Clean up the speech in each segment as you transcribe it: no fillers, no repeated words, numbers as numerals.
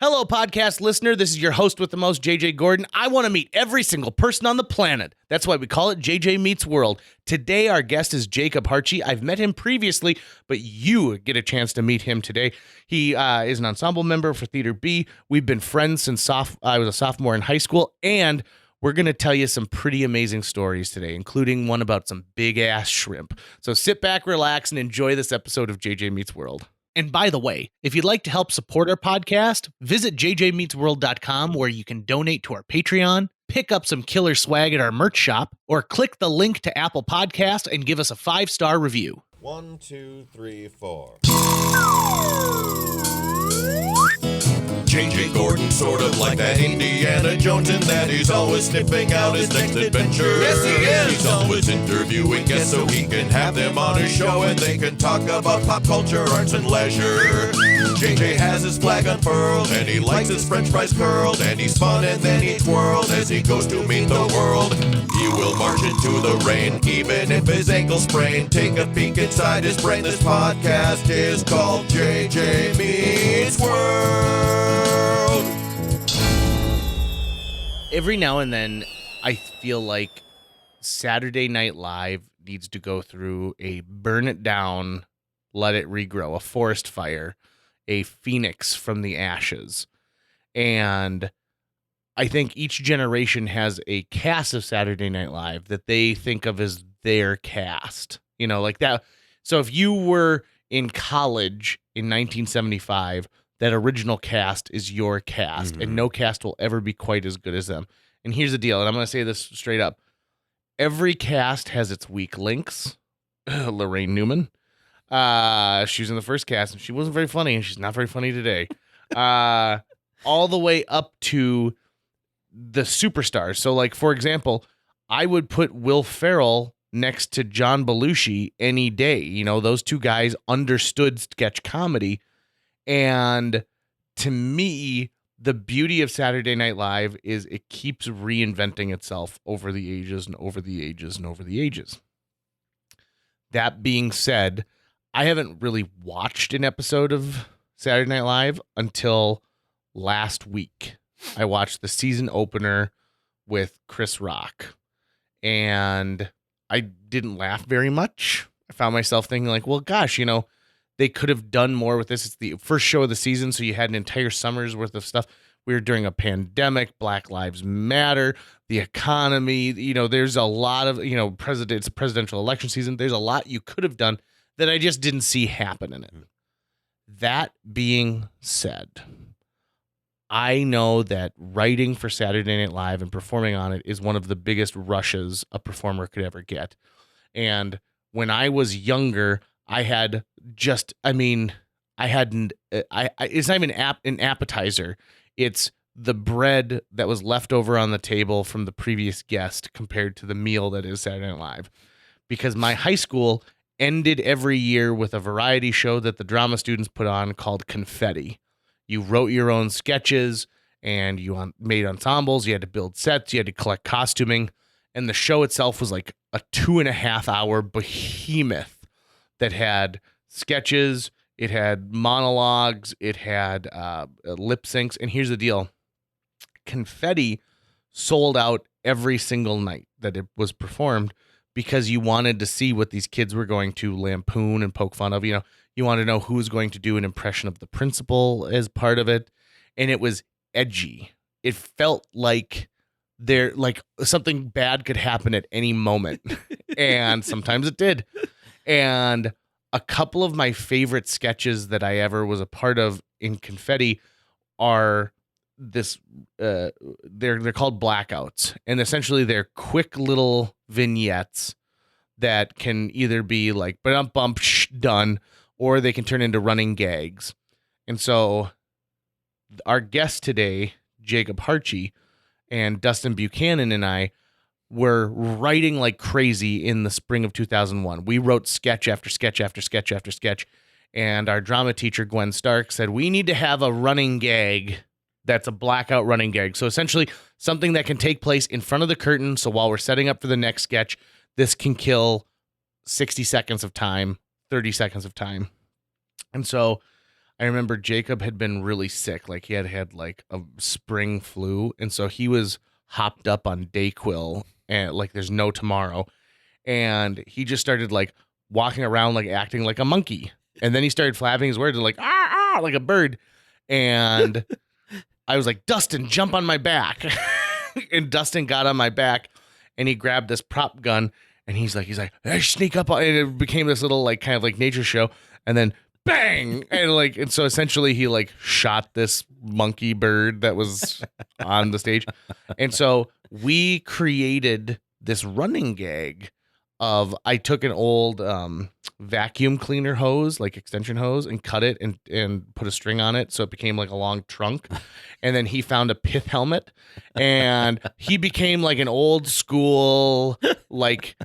Hello, podcast listener. This is your host with the most, JJ Gordon. I want to meet every single person on the planet. That's why we call it JJ Meets World. Today, our guest is Jacob Hartje. I've met him previously, but you get a chance to meet him today. He is an ensemble member for Theater B. We've been friends since I was a sophomore in high school, and we're going to tell you some pretty amazing stories today, including one about some big-ass shrimp. So sit back, relax, and enjoy this episode of JJ Meets World. And by the way, if you'd like to help support our podcast, visit jjmeetsworld.com where you can donate to our Patreon, pick up some killer swag at our merch shop, or click the link to Apple Podcast and give us a 5-star review. 1, 2, 3, 4. JJ Gordon, sort of like that Indiana Jones, in that he's always sniffing out his next adventure. Yes, he is. He's always interviewing guests so he can have them on his show and they can talk about pop culture, arts, and leisure. JJ has his flag unfurled and he likes his french fries curled, and he's fun and then he twirled as he goes to meet the world. He will march into the rain even if his ankle sprained. Take a peek inside his brain. This podcast is called JJ Meets World. Every now and then, I feel like Saturday Night Live needs to go through a burn it down, let it regrow, a forest fire, a phoenix from the ashes. And I think each generation has a cast of Saturday Night Live that they think of as their cast, like that. So if you were in college in 1975, that original cast is your cast, and no cast will ever be quite as good as them. And here's the deal, and I'm going to say this straight up. Every cast has its weak links. Lorraine Newman. She was in the first cast, and she wasn't very funny, and she's not very funny today. All the way up to the superstars. So, like, for example, I would put Will Ferrell next to John Belushi any day. Those two guys understood sketch comedy. And to me, the beauty of Saturday Night Live is it keeps reinventing itself over the ages and over the ages and over the ages. That being said, I haven't really watched an episode of Saturday Night Live until last week. I watched the season opener with Chris Rock, and I didn't laugh very much. I found myself thinking like, well, gosh, they could have done more with this. It's the first show of the season, so you had an entire summer's worth of stuff. We were during a pandemic, Black Lives Matter, the economy. There's a lot of, it's presidential election season. There's a lot you could have done that I just didn't see happen in it. That being said, I know that writing for Saturday Night Live and performing on it is one of the biggest rushes a performer could ever get. And when I was younger, it's not even an appetizer. It's the bread that was left over on the table from the previous guest compared to the meal that is Saturday Night Live. Because my high school ended every year with a variety show that the drama students put on called Confetti. You wrote your own sketches and you made ensembles. You had to build sets. You had to collect costuming. And the show itself was like a 2.5-hour behemoth that had sketches, it had monologues, it had lip syncs. And here's the deal. Confetti sold out every single night that it was performed because you wanted to see what these kids were going to lampoon and poke fun of. You wanted to know who was going to do an impression of the principal as part of it. And it was edgy. It felt like something bad could happen at any moment. And sometimes it did. And a couple of my favorite sketches that I ever was a part of in Confetti are this. They're called blackouts, and essentially they're quick little vignettes that can either be like bump done, or they can turn into running gags. And so, our guest today, Jacob Hartje, and Dustin Buchanan and I were writing like crazy in the spring of 2001. We wrote sketch after sketch after sketch after sketch. And our drama teacher, Gwen Stark, said, we need to have a running gag that's a blackout running gag. So essentially something that can take place in front of the curtain. So while we're setting up for the next sketch, this can kill 60 seconds of time, 30 seconds of time. And so I remember Jacob had been really sick. Like he had like a spring flu. And so he was hopped up on Dayquil and like there's no tomorrow. And he just started like walking around, like acting like a monkey. And then he started flapping his words and like, like a bird. And I was like, Dustin, jump on my back. And Dustin got on my back and he grabbed this prop gun and he's like, hey, sneak up on, and it became this little like kind of like nature show. And then bang. And so essentially he like shot this monkey bird that was on the stage. And so we created this running gag of I took an old vacuum cleaner hose, like extension hose, and cut it and put a string on it so it became like a long trunk. And then he found a pith helmet and he became like an old school, like,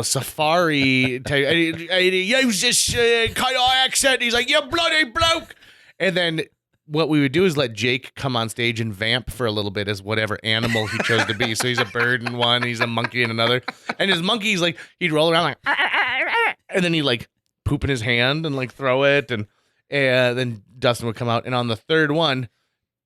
safari type. He was just kind of accent. He's like, you bloody bloke. And then what we would do is let Jake come on stage and vamp for a little bit as whatever animal he chose to be. So he's a bird in one, he's a monkey in another. And his monkey's like, he'd roll around like, and then he'd like poop in his hand and like throw it. And then Dustin would come out. And on the third one,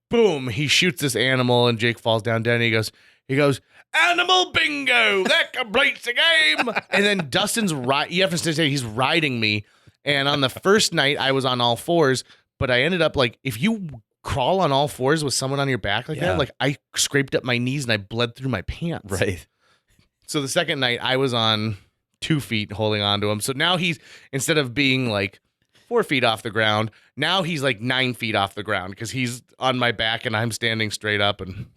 boom, he shoots this animal and Jake falls down dead. And he goes, animal bingo, that completes the game. And then Dustin's you have to say he's riding me. And on the first night I was on all fours, but I ended up like, if you crawl on all fours with someone on your back like that, like I scraped up my knees and I bled through my pants. Right. So the second night I was on 2 feet holding on to him. So now he's, instead of being like 4 feet off the ground, now he's like 9 feet off the ground because he's on my back and I'm standing straight up. And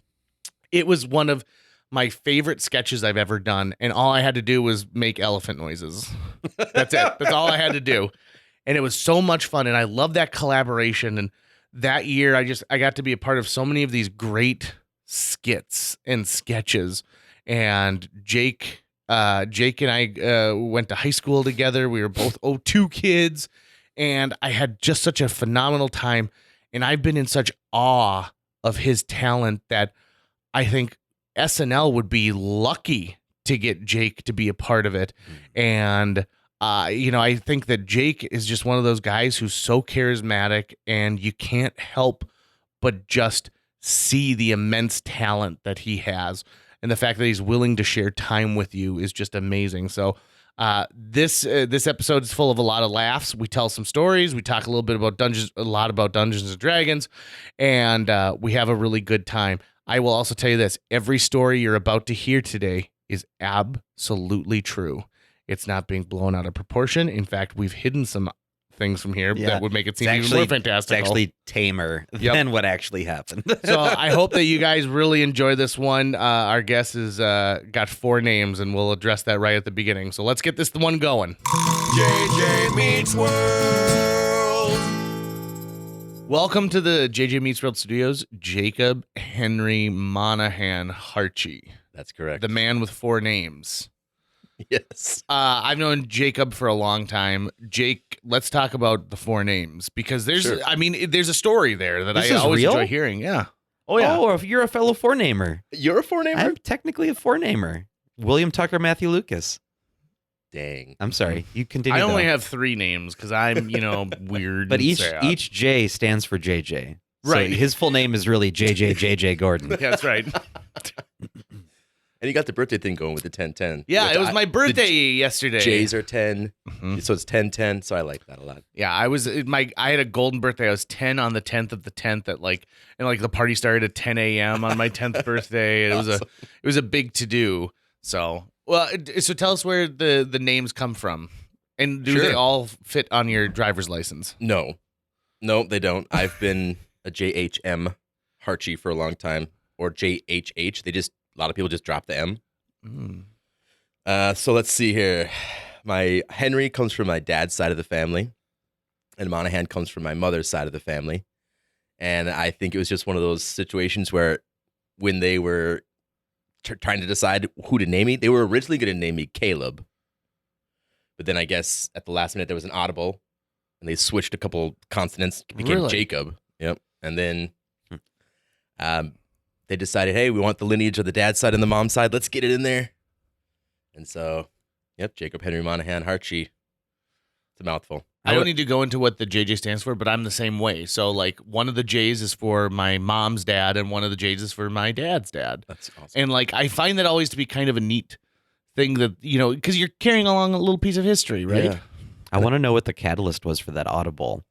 it was one of my favorite sketches I've ever done. And all I had to do was make elephant noises. That's it. That's all I had to do. And it was so much fun. And I love that collaboration. And that year I got to be a part of so many of these great skits and sketches. And Jake and I went to high school together. We were both 02 kids. And I had just such a phenomenal time. And I've been in such awe of his talent that I think SNL would be lucky to get Jake to be a part of it. And I think that Jake is just one of those guys who's so charismatic and you can't help but just see the immense talent that he has. And the fact that he's willing to share time with you is just amazing. So this episode is full of a lot of laughs. We tell some stories. We talk a lot about Dungeons and Dragons, and we have a really good time. I will also tell you this. Every story you're about to hear today is absolutely true. It's not being blown out of proportion. In fact, we've hidden some things from here that would make it seem even more fantastical. It's actually tamer than what actually happened. So I hope that you guys really enjoy this one. Our guest has got 4 names, and we'll address that right at the beginning. So let's get this one going. JJ Meets World. Welcome to the JJ Meets World Studios, Jacob Henry Monahan Hartje. That's correct. The man with 4 names. Yes. I've known Jacob for a long time. Jake, let's talk about the 4 names because there's a story there that I always enjoy hearing. Yeah. Oh, yeah. Oh, if you're a fellow 4-namer. You're a 4-namer? I'm technically a 4-namer. William Tucker Matthew Lucas. Dang. I'm sorry. You continue. I only have 3 names because I'm, weird. But and each J stands for JJ. Right. So his full name is really JJ Gordon. Yeah, that's right. And you got the birthday thing going with the 10-10. Yeah, it was my birthday yesterday. J's are 10, so it's 10-10. So I like that a lot. Yeah, I had a golden birthday. I was 10 on the 10th of the 10th and the party started at 10 a.m. on my 10th birthday. And it was a big to do. So tell us where the names come from, and do they all fit on your driver's license? No, they don't. I've been a JHM Hartje for a long time, or JHH. A lot of people just drop the M. So let's see here. My Henry comes from my dad's side of the family, and Monahan comes from my mother's side of the family. And I think it was just one of those situations where when they were trying to decide who to name me, they were originally going to name me Caleb. But then I guess at the last minute there was an audible, and they switched a couple consonants, became Jacob. Yep. And then they decided, hey, we want the lineage of the dad's side and the mom's side. Let's get it in there. And so, Jacob Henry Monahan Hartje. It's a mouthful. I don't need to go into what the JJ stands for, but I'm the same way. So, like, one of the J's is for my mom's dad, and one of the J's is for my dad's dad. That's awesome. And, like, I find that always to be kind of a neat thing that, because you're carrying along a little piece of history, right? Yeah. I want to know what the catalyst was for that audible.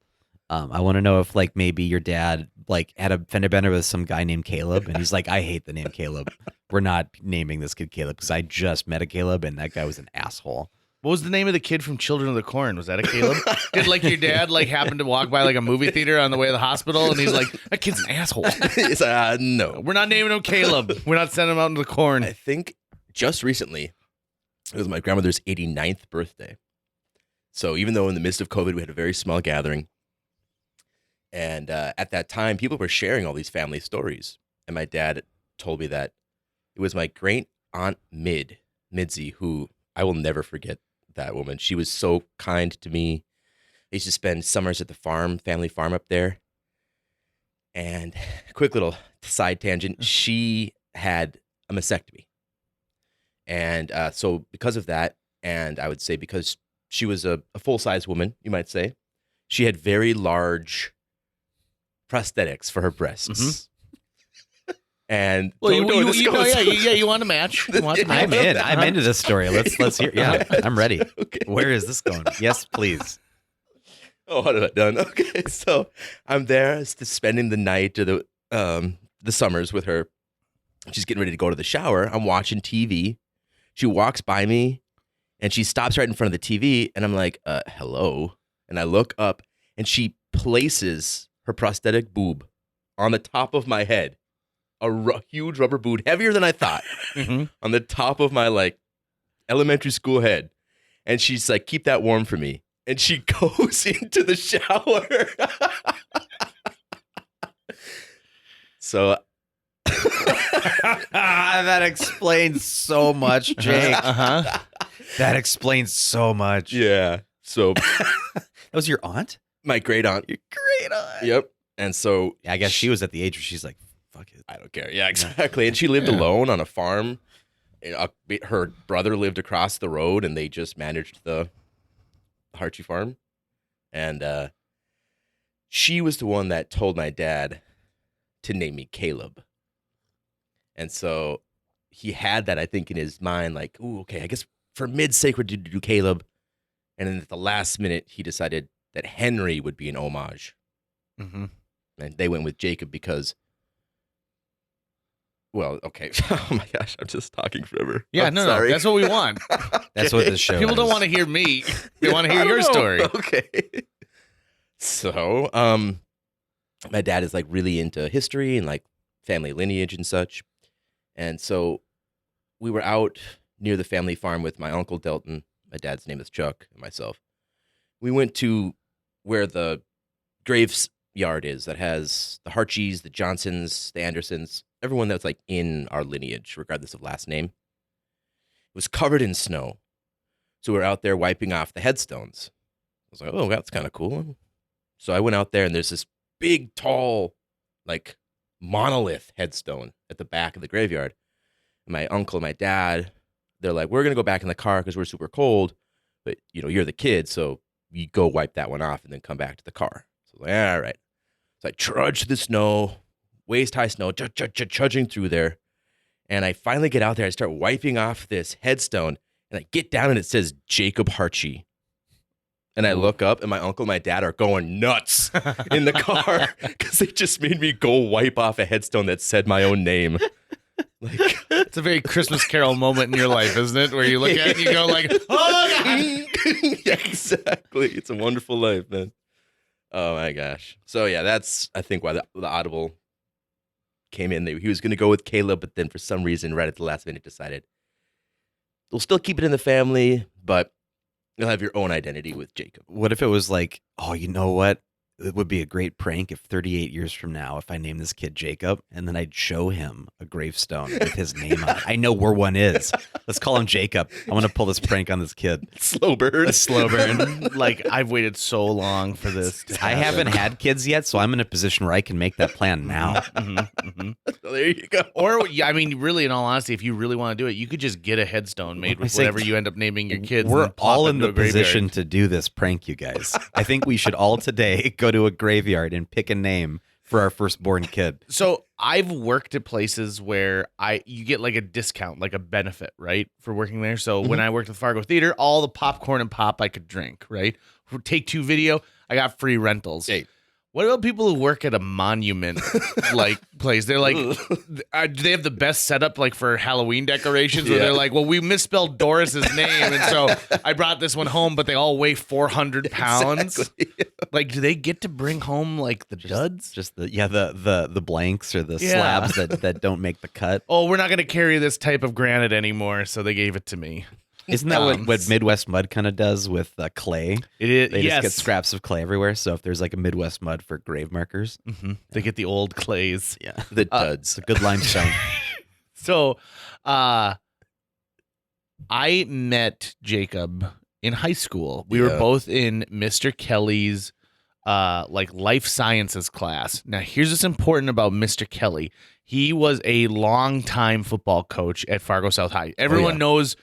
I want to know if, like, maybe your dad, like, had a fender bender with some guy named Caleb, and he's like, I hate the name Caleb. We're not naming this kid Caleb because I just met a Caleb, and that guy was an asshole. What was the name of the kid from Children of the Corn? Was that a Caleb? Did, like, your dad, like, happen to walk by, like, a movie theater on the way to the hospital, and he's like, that kid's an asshole. It's no. We're not naming him Caleb. We're not sending him out into the corn. I think just recently, it was my grandmother's 89th birthday. So even though in the midst of COVID, we had a very small gathering, and at that time, people were sharing all these family stories. And my dad told me that it was my great aunt Midzi, who I will never forget that woman. She was so kind to me. I used to spend summers at the family farm up there. And quick little side tangent, she had a mastectomy. And so because of that, and I would say because she was a full-size woman, you might say, she had very large prosthetics for her breasts. Mm-hmm. And well, you want to match? I'm in. I'm into this story. Let's hear. Yeah, I'm ready. Okay. Where is this going? Yes, please. Oh, what have I done? Okay, so I'm there spending the night or the summers with her. She's getting ready to go to the shower. I'm watching TV. She walks by me, and she stops right in front of the TV, and I'm like, hello. And I look up, and she places her prosthetic boob on the top of my head. A huge rubber boot, heavier than I thought, on the top of my, like, elementary school head. And she's like, keep that warm for me. And she goes into the shower. So that explains so much, Jake. That explains so much. Yeah. So that was your aunt? My great aunt. Your great aunt. Yep. And so I guess she was at the age where she's like, fuck it. I don't care. Yeah, exactly. And she lived alone on a farm. Her brother lived across the road, and they just managed the Hartje farm. And she was the one that told my dad to name me Caleb. And so he had that, I think, in his mind, like, ooh, okay, I guess for mid-sacred to do Caleb. And then at the last minute, he decided that Henry would be an homage. Mm-hmm. And they went with Jacob because, well, okay. Oh my gosh, I'm just talking forever. Yeah, I'm no, sorry. that's what we want. That's what this show People is. don't want to hear me. They want to hear your story. Okay. So, my dad is like really into history and like family lineage and such. And so we were out near the family farm with my uncle Delton, my dad's name is Chuck, and myself. We went to where the graveyard is that has the Hartjes, the Johnsons, the Andersons, everyone that's like in our lineage, regardless of last name. It was covered in snow. So we were out there wiping off the headstones. I was like, oh, that's kind of cool. So I went out there, and there's this big, tall, like, monolith headstone at the back of the graveyard. And my uncle and my dad, they're like, we're going to go back in the car because we're super cold. But, you're the kid, so you go wipe that one off and then come back to the car. So I was like, all right. So I trudged the snow, waist-high snow, trudging through there. And I finally get out there. I start wiping off this headstone. And I get down, and it says Jacob Hartje. And I look up, and my uncle and my dad are going nuts in the car because they just made me go wipe off a headstone that said my own name. Like, it's a very Christmas Carol moment in your life, isn't it? Where you look at it and you go like, oh, God. Yeah, exactly. It's a wonderful life, man. Oh, my gosh. So, yeah, that's, I think, why the Audible came in. He was going to go with Caleb, but then for some reason, right at the last minute, decided we'll still keep it in the family, but you'll have your own identity with Jacob. What if it was like, oh, you know what? it would be a great prank if 38 years from now, if I name this kid Jacob, and then I'd show him a gravestone with his name on it. I know where one is. Let's call him Jacob. I want to pull this prank on this kid. Slow burn. A slow burn. Like, I've waited so long for this. I haven't had kids yet, so I'm in a position where I can make that plan now. There you go. Or, yeah, I mean, really, in all honesty, if you really want to do it, you could just get a headstone made with whatever you end up naming your kids. We're and plop all it in into the a graveyard. position to do this prank, you guys. I think we should all today go to a graveyard and pick a name for our firstborn kid. So I've worked at places where you get like a discount, like a benefit, right, for working there. So when I worked at Fargo Theater, all the popcorn and pop I could drink, right? For Take Two Video, I got free rentals. Hey. What about people who work at a monument like place? They're like, do they have the best setup like for Halloween decorations? Where they're like, well, we misspelled Doris's name, and so I brought this one home, but they all weigh 400 pounds. Exactly. Like, do they get to bring home like the duds? Just the blanks or the slabs that don't make the cut. Oh, we're not going to carry this type of granite anymore, so they gave it to me. Isn't that what Midwest Mud kind of does with clay? It is. They yes. just get scraps of clay everywhere. So if there's like a Midwest Mud for grave markers, They get the old clays. yeah, The it's duds. a good limestone. So, I met Jacob in high school. We were Yeah. both in Mr. Kelly's like life sciences class. Now, here's what's important about Mr. Kelly. He was a longtime football coach at Fargo South High. Everyone knows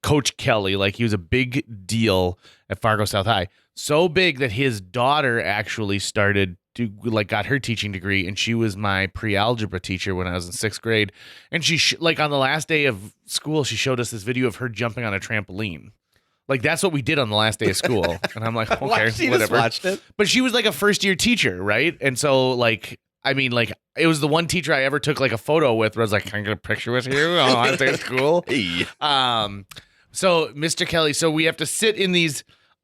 Coach Kelly. Like, he was a big deal at Fargo South High. So big that his daughter actually started to got her teaching degree, and she was my pre-algebra teacher when I was in 6th grade. And she like on the last day of school, she showed us this video of her jumping on a trampoline. Like, that's what we did on the last day of school. And I'm like, okay, She just whatever. watched it. But she was like a first-year teacher, right? And so, like, I mean, like, it was the one teacher I ever took like a photo with where I was like, can I get a picture with you on the last day of school? Hey. So Mr. Kelly, so we have to sit in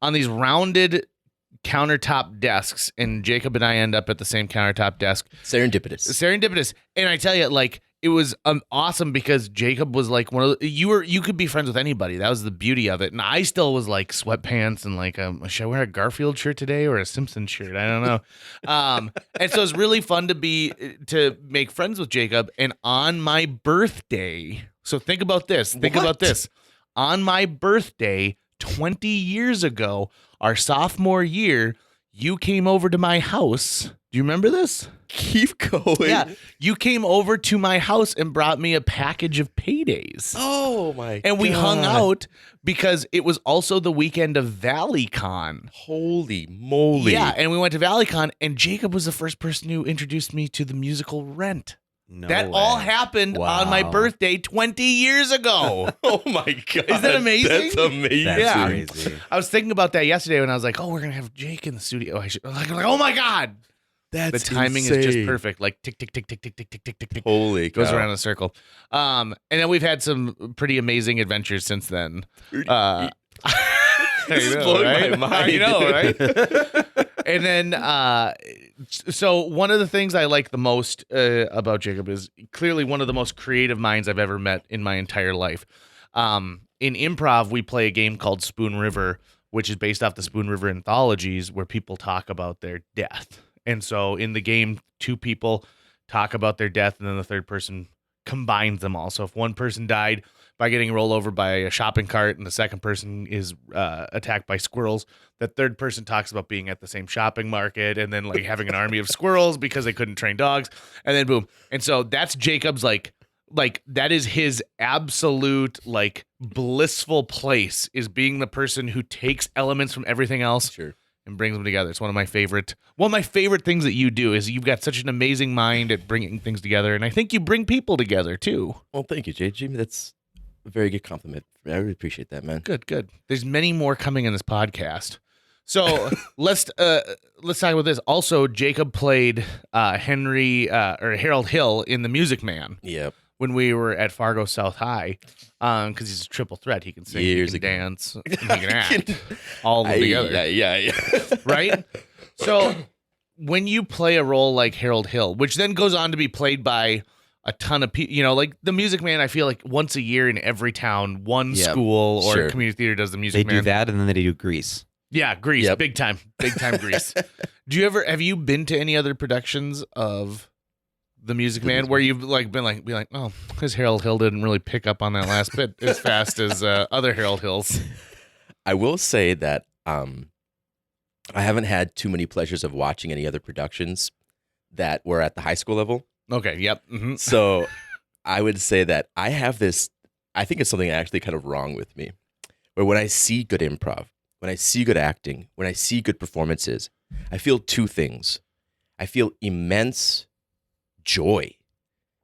on these rounded countertop desks, and Jacob and I end up at the same countertop desk. Serendipitous. And I tell you, like, it was awesome because Jacob was like one of the, you could be friends with anybody. That was the beauty of it. And I still was like sweatpants and like, should I wear a Garfield shirt today or a Simpson shirt? I don't know. And so it's really fun to make friends with Jacob. And on my birthday, so think about this. On my birthday, 20 years ago, our sophomore year, you came over to my house. Do you remember this? Keep going. Yeah. You came over to my house and brought me a package of paydays. Oh my And we God. hung out because it was also the weekend of ValleyCon. Holy moly. Yeah, and we went to ValleyCon, and Jacob was the first person who introduced me to the musical Rent. No That way. all happened on my Wow. birthday 20 years ago. Oh my God. Isn't that amazing? That's amazing. That's Yeah. crazy. I was thinking about that yesterday when I was like, oh, we're going to have Jake in the studio. I was like, oh my God. That's The timing is just perfect. Like tick, tick, tick, tick, tick, tick, tick, tick, tick, tick. Holy Goes cow. around in a circle. And then we've had some pretty amazing adventures since then. This is blowing my mind. I know, right? And then, so one of the things I like the most about Jacob is clearly one of the most creative minds I've ever met in my entire life. In improv, we play a game called Spoon River, which is based off the Spoon River anthologies, where people talk about their death. And so in the game, two people talk about their death, and then the third person combines them all. So if one person died by getting rolled over by a shopping cart and the second person is attacked by squirrels, the third person talks about being at the same shopping market and then like having an army of squirrels because they couldn't train dogs, and then boom. And so that's Jacob's like that is his absolute like blissful place, is being the person who takes elements from everything else Sure. and brings them together. It's one of my favorite things that you do is you've got such an amazing mind at bringing things together, and I think you bring people together too. Well, thank you, JG. That's a very good compliment. I really appreciate that, man. Good. There's many more coming in this podcast. So let's talk about this. Also, Jacob played Harold Hill in The Music Man Yep. when we were at Fargo South High, because he's a triple threat. He can sing, Years he can ago. dance, and he can act, all of them together. Yeah. Right? So when you play a role like Harold Hill, which then goes on to be played by a ton of people, like The Music Man, I feel like once a year in every town, one Yep, school or sure. community theater does The They Music Man. do that, and then they do Grease. Yeah, Grease, Yep. big time Grease. Have you been to any other productions of The Music Man where you've like been like, be like, oh, because Harold Hill didn't really pick up on that last bit as fast as other Harold Hills? I will say that I haven't had too many pleasures of watching any other productions that were at the high school level. Okay, yep. Mm-hmm. So I would say that I have this, I think it's something actually kind of wrong with me, where when I see good improv, when I see good acting, when I see good performances, I feel two things. I feel immense joy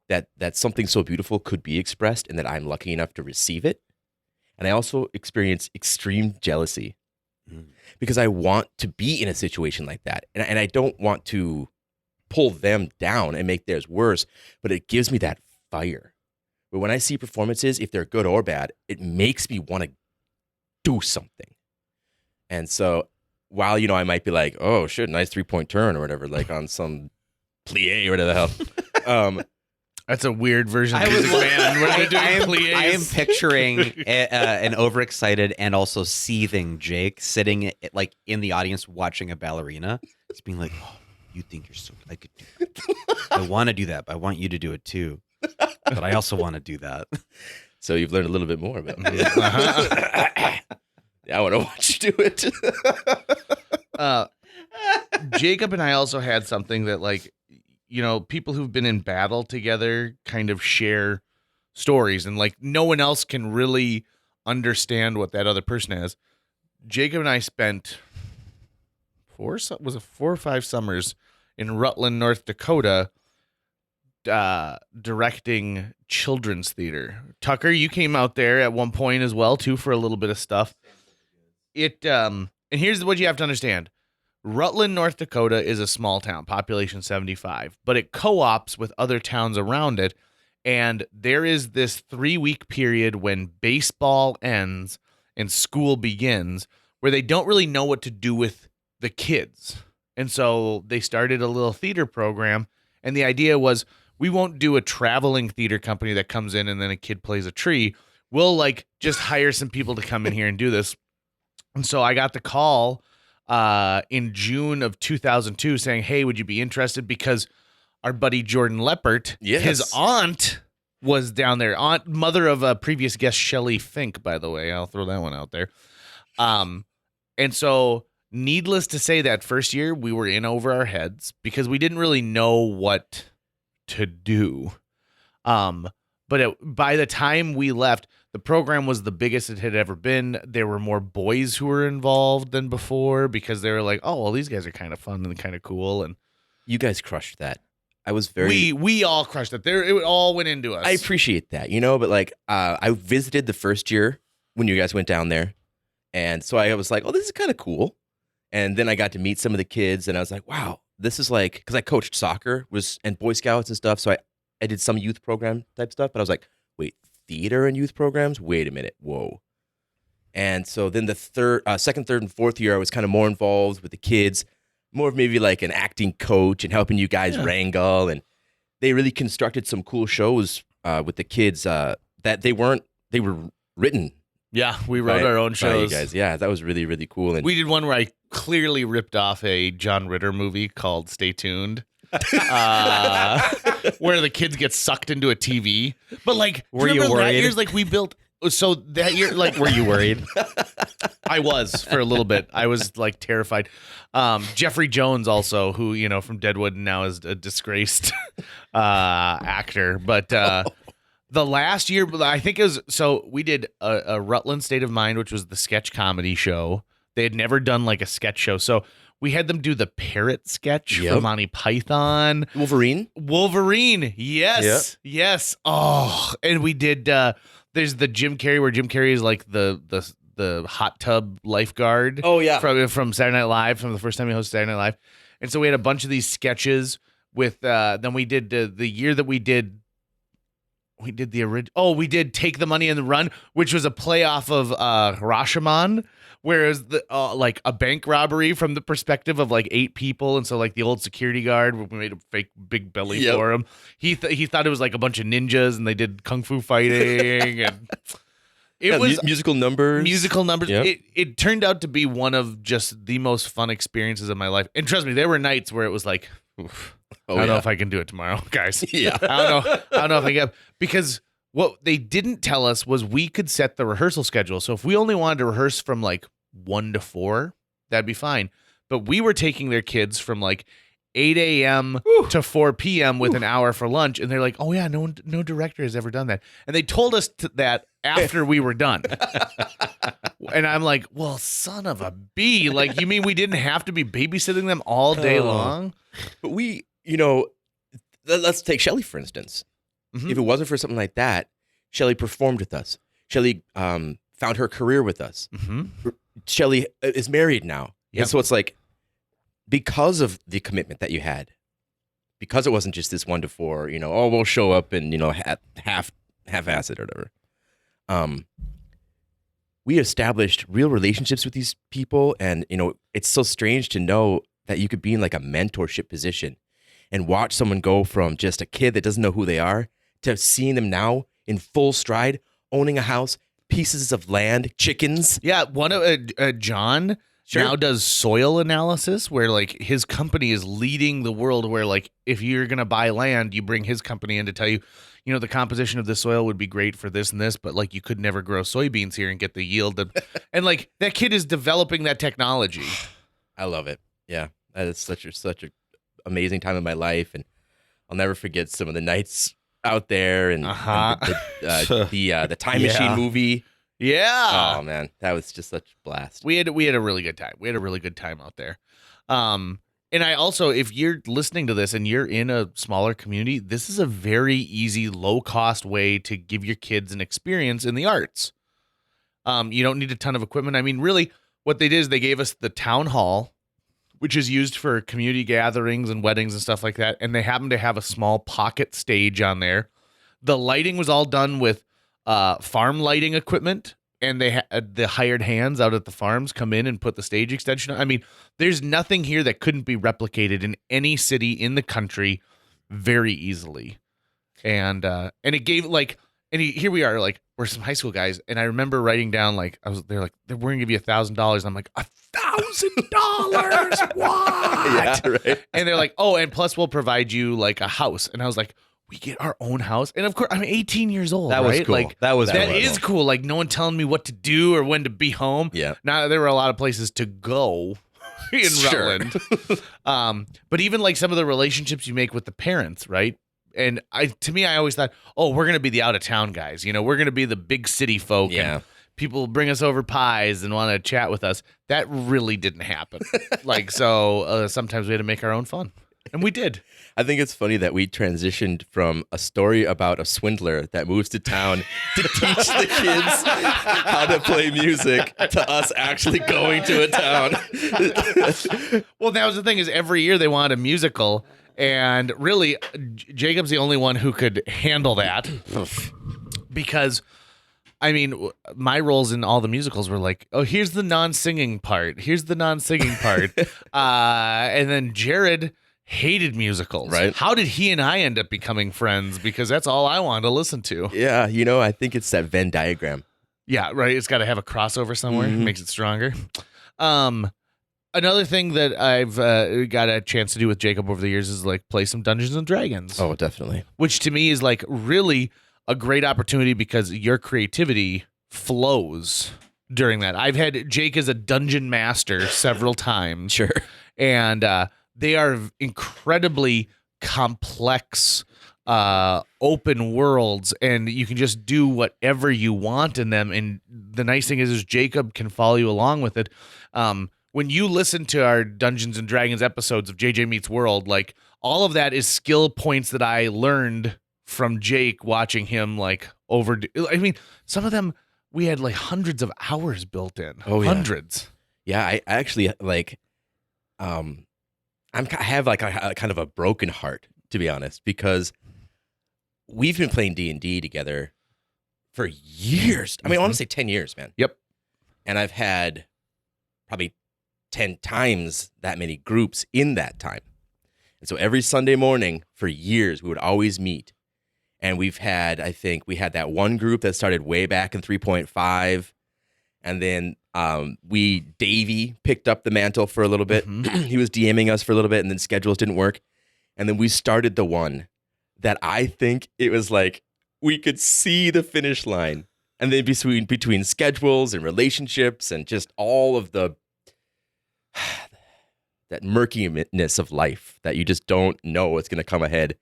that something so beautiful could be expressed and that I'm lucky enough to receive it. And I also experience extreme jealousy because I want to be in a situation like that. And I don't want to pull them down and make theirs worse, but it gives me that fire. But when I see performances, if they're good or bad, it makes me want to do something. And so while, I might be like, oh shit, nice 3-point turn or whatever, like on some plie or whatever the hell. That's a weird version of Music Man. Where they're doing pliés. I am picturing an overexcited and also seething Jake sitting like in the audience watching a ballerina. It's being like, oh, you think you're so, I could do that. I want to do that, but I want you to do it too. But I also want to do that. So you've learned a little bit more about me. Yeah, I want to watch you do it. Jacob and I also had something that, like, people who've been in battle together kind of share stories, and like no one else can really understand what that other person has. Jacob and I spent 4 or 5 summers in Rutland, North Dakota, directing children's theater. Tucker, you came out there at one point as well too for a little bit of stuff. And here's what you have to understand. Rutland, North Dakota is a small town, population 75, but it co-ops with other towns around it. And there is this 3-week period when baseball ends and school begins where they don't really know what to do with the kids. And so they started a little theater program. And the idea was, we won't do a traveling theater company that comes in and then a kid plays a tree. We'll like just hire some people to come in here and do this. And so I got the call in June of 2002 saying, hey, would you be interested? Because our buddy Jordan Leppert, Yes. his aunt was down there. Mother of a previous guest, Shelley Fink, by the way. I'll throw that one out there. And so needless to say, that first year we were in over our heads because we didn't really know what to do. But by the time we left, the program was the biggest it had ever been. There were more boys who were involved than before because they were like, oh, well, these guys are kind of fun and kind of cool. And You guys crushed that. I was very... We all crushed it. It all went into us. I appreciate that, but like I visited the first year when you guys went down there. And so I was like, oh, this is kind of cool. And then I got to meet some of the kids and I was like, wow, this is like, because I coached soccer and Boy Scouts and stuff. So I did some youth program type stuff, but I was like, wait, theater and youth programs? Wait a minute. Whoa. And so then the second, third, and fourth year, I was kind of more involved with the kids, more of maybe like an acting coach and helping you guys wrangle. And they really constructed some cool shows with the kids that they were written. Yeah, we wrote our own by shows. you guys. Yeah, that was really, really cool. And We did one where I clearly ripped off a John Ritter movie called Stay Tuned. Where the kids get sucked into a TV. But like, Were you remember worried? that year's like we built. So that year, like, Were you worried? I was for a little bit. I was like terrified. Jeffrey Jones also, who, from Deadwood now is a disgraced actor. But the last year, I think it was, so we did a Rutland State of Mind, which was the sketch comedy show. They had never done like a sketch show. So we had them do the parrot sketch from Monty Python. Wolverine. Yes. Yep. Yes. Oh, and we did, there's the Jim Carrey where Jim Carrey is like the hot tub lifeguard. Oh, yeah. From Saturday Night Live, from the first time he hosted Saturday Night Live. And so we had a bunch of these sketches with, then we did the year that we did the original. Oh, we did Take the Money and Run, which was a play off of Rashomon, whereas the like a bank robbery from the perspective of like 8 people, and so like the old security guard, we made a fake big belly for him. He thought it was like a bunch of ninjas, and they did kung fu fighting, and It was musical numbers. musical numbers. Yep. It turned out to be one of just the most fun experiences of my life. And trust me, there were nights where it was like, oof, I don't know if I can do it tomorrow, guys. Yeah. I don't know if I can. Because what they didn't tell us was we could set the rehearsal schedule. So if we only wanted to rehearse from like 1 to 4, that'd be fine. But we were taking their kids from like 8 a.m. to 4 p.m. with an hour for lunch. And they're like, oh, yeah, no director has ever done that. And they told us that after we were done. And I'm like, well, son of a bee. Like, you mean we didn't have to be babysitting them all day long? But we, let's take Shelly, for instance. Mhm. If it wasn't for something like that, Shelly performed with us. Shelly found her career with us. Mm-hmm. Shelly is married now. Yep. And so it's like, because of the commitment that you had, because it wasn't just this 1 to 4, we'll show up and, half-ass it or whatever. We established real relationships with these people. And, it's so strange to know that you could be in like a mentorship position and watch someone go from just a kid that doesn't know who they are to seeing them now in full stride, owning a house, pieces of land, chickens. Yeah, one of John now does soil analysis, where like his company is leading the world. Where like if you're gonna buy land, you bring his company in to tell you, the composition of the soil would be great for this and this, but like you could never grow soybeans here and get the yield. And like that kid is developing that technology. I love it. Yeah, that is such a amazing time in my life, and I'll never forget some of the nights out there and, the Time Machine movie. Yeah. Oh man, that was just such a blast. We had a really good time. We had a really good time out there. And I also, if you're listening to this and you're in a smaller community, this is a very easy, low-cost way to give your kids an experience in the arts. You don't need a ton of equipment. I mean, really, what they did is they gave us the town hall, which is used for community gatherings and weddings and stuff like that. And they happen to have a small pocket stage on there. The lighting was all done with farm lighting equipment, and they had the hired hands out at the farms come in and put the stage extension on. I mean, there's nothing here that couldn't be replicated in any city in the country very easily. And it gave here we are, like, we're some high school guys, and I remember writing down, like, they're like, we're gonna give you $1,000. And I'm like, $1,000? What? Yeah, right. And they're like, oh, and plus we'll provide you like a house. And I was like, we get our own house? And of course, I'm 18 years old. That was right? cool. Like, that is cool. Like, no one telling me what to do or when to be home. Yeah. Now, there were a lot of places to go in Rutland. But even like some of the relationships you make with the parents, right? And to me, I always thought, oh, we're going to be the out of town guys. We're going to be the big city folk. Yeah. And people bring us over pies and want to chat with us. That really didn't happen. So sometimes we had to make our own fun. And we did. I think it's funny that we transitioned from a story about a swindler that moves to town to teach the kids how to play music to us actually going to a town. Well, that was the thing, is every year they wanted a musical, and really Jacob's the only one who could handle that because I mean, my roles in all the musicals were like, oh, here's the non-singing part. Here's the non-singing part. And then Jared hated musicals. Right. How did he and I end up becoming friends? Because that's all I wanted to listen to. Yeah, I think it's that Venn diagram. Yeah, right. It's got to have a crossover somewhere. Mhm. Makes it stronger. Another thing that I've got a chance to do with Jacob over the years is like play some Dungeons and Dragons. Oh, definitely. Which to me is like really a great opportunity because your creativity flows during that. I've had Jake as a dungeon master several times. Sure. And they are incredibly complex open worlds, and you can just do whatever you want in them. And the nice thing is Jacob can follow you along with it. When you listen to our Dungeons and Dragons episodes of JJ Meets World, like all of that is skill points that I learned from Jake watching him like I mean, some of them we had like hundreds of hours built in. Oh, yeah. Hundreds. Yeah, I actually like I have like a kind of a broken heart, to be honest, because we've been playing D&D together for years. I mean, I want to say 10 years, man. Yep. And I've had probably 10 times that many groups in that time. And so every Sunday morning for years, we would always meet. And we've had, I think we had that one group that started way back in 3.5. And then Davey picked up the mantle for a little bit. He was DMing us for a little bit, and then schedules didn't work. And then we started the one that I think it was like we could see the finish line. And then between schedules and relationships and just all of the that murkiness of life that you just don't know what's going to come ahead.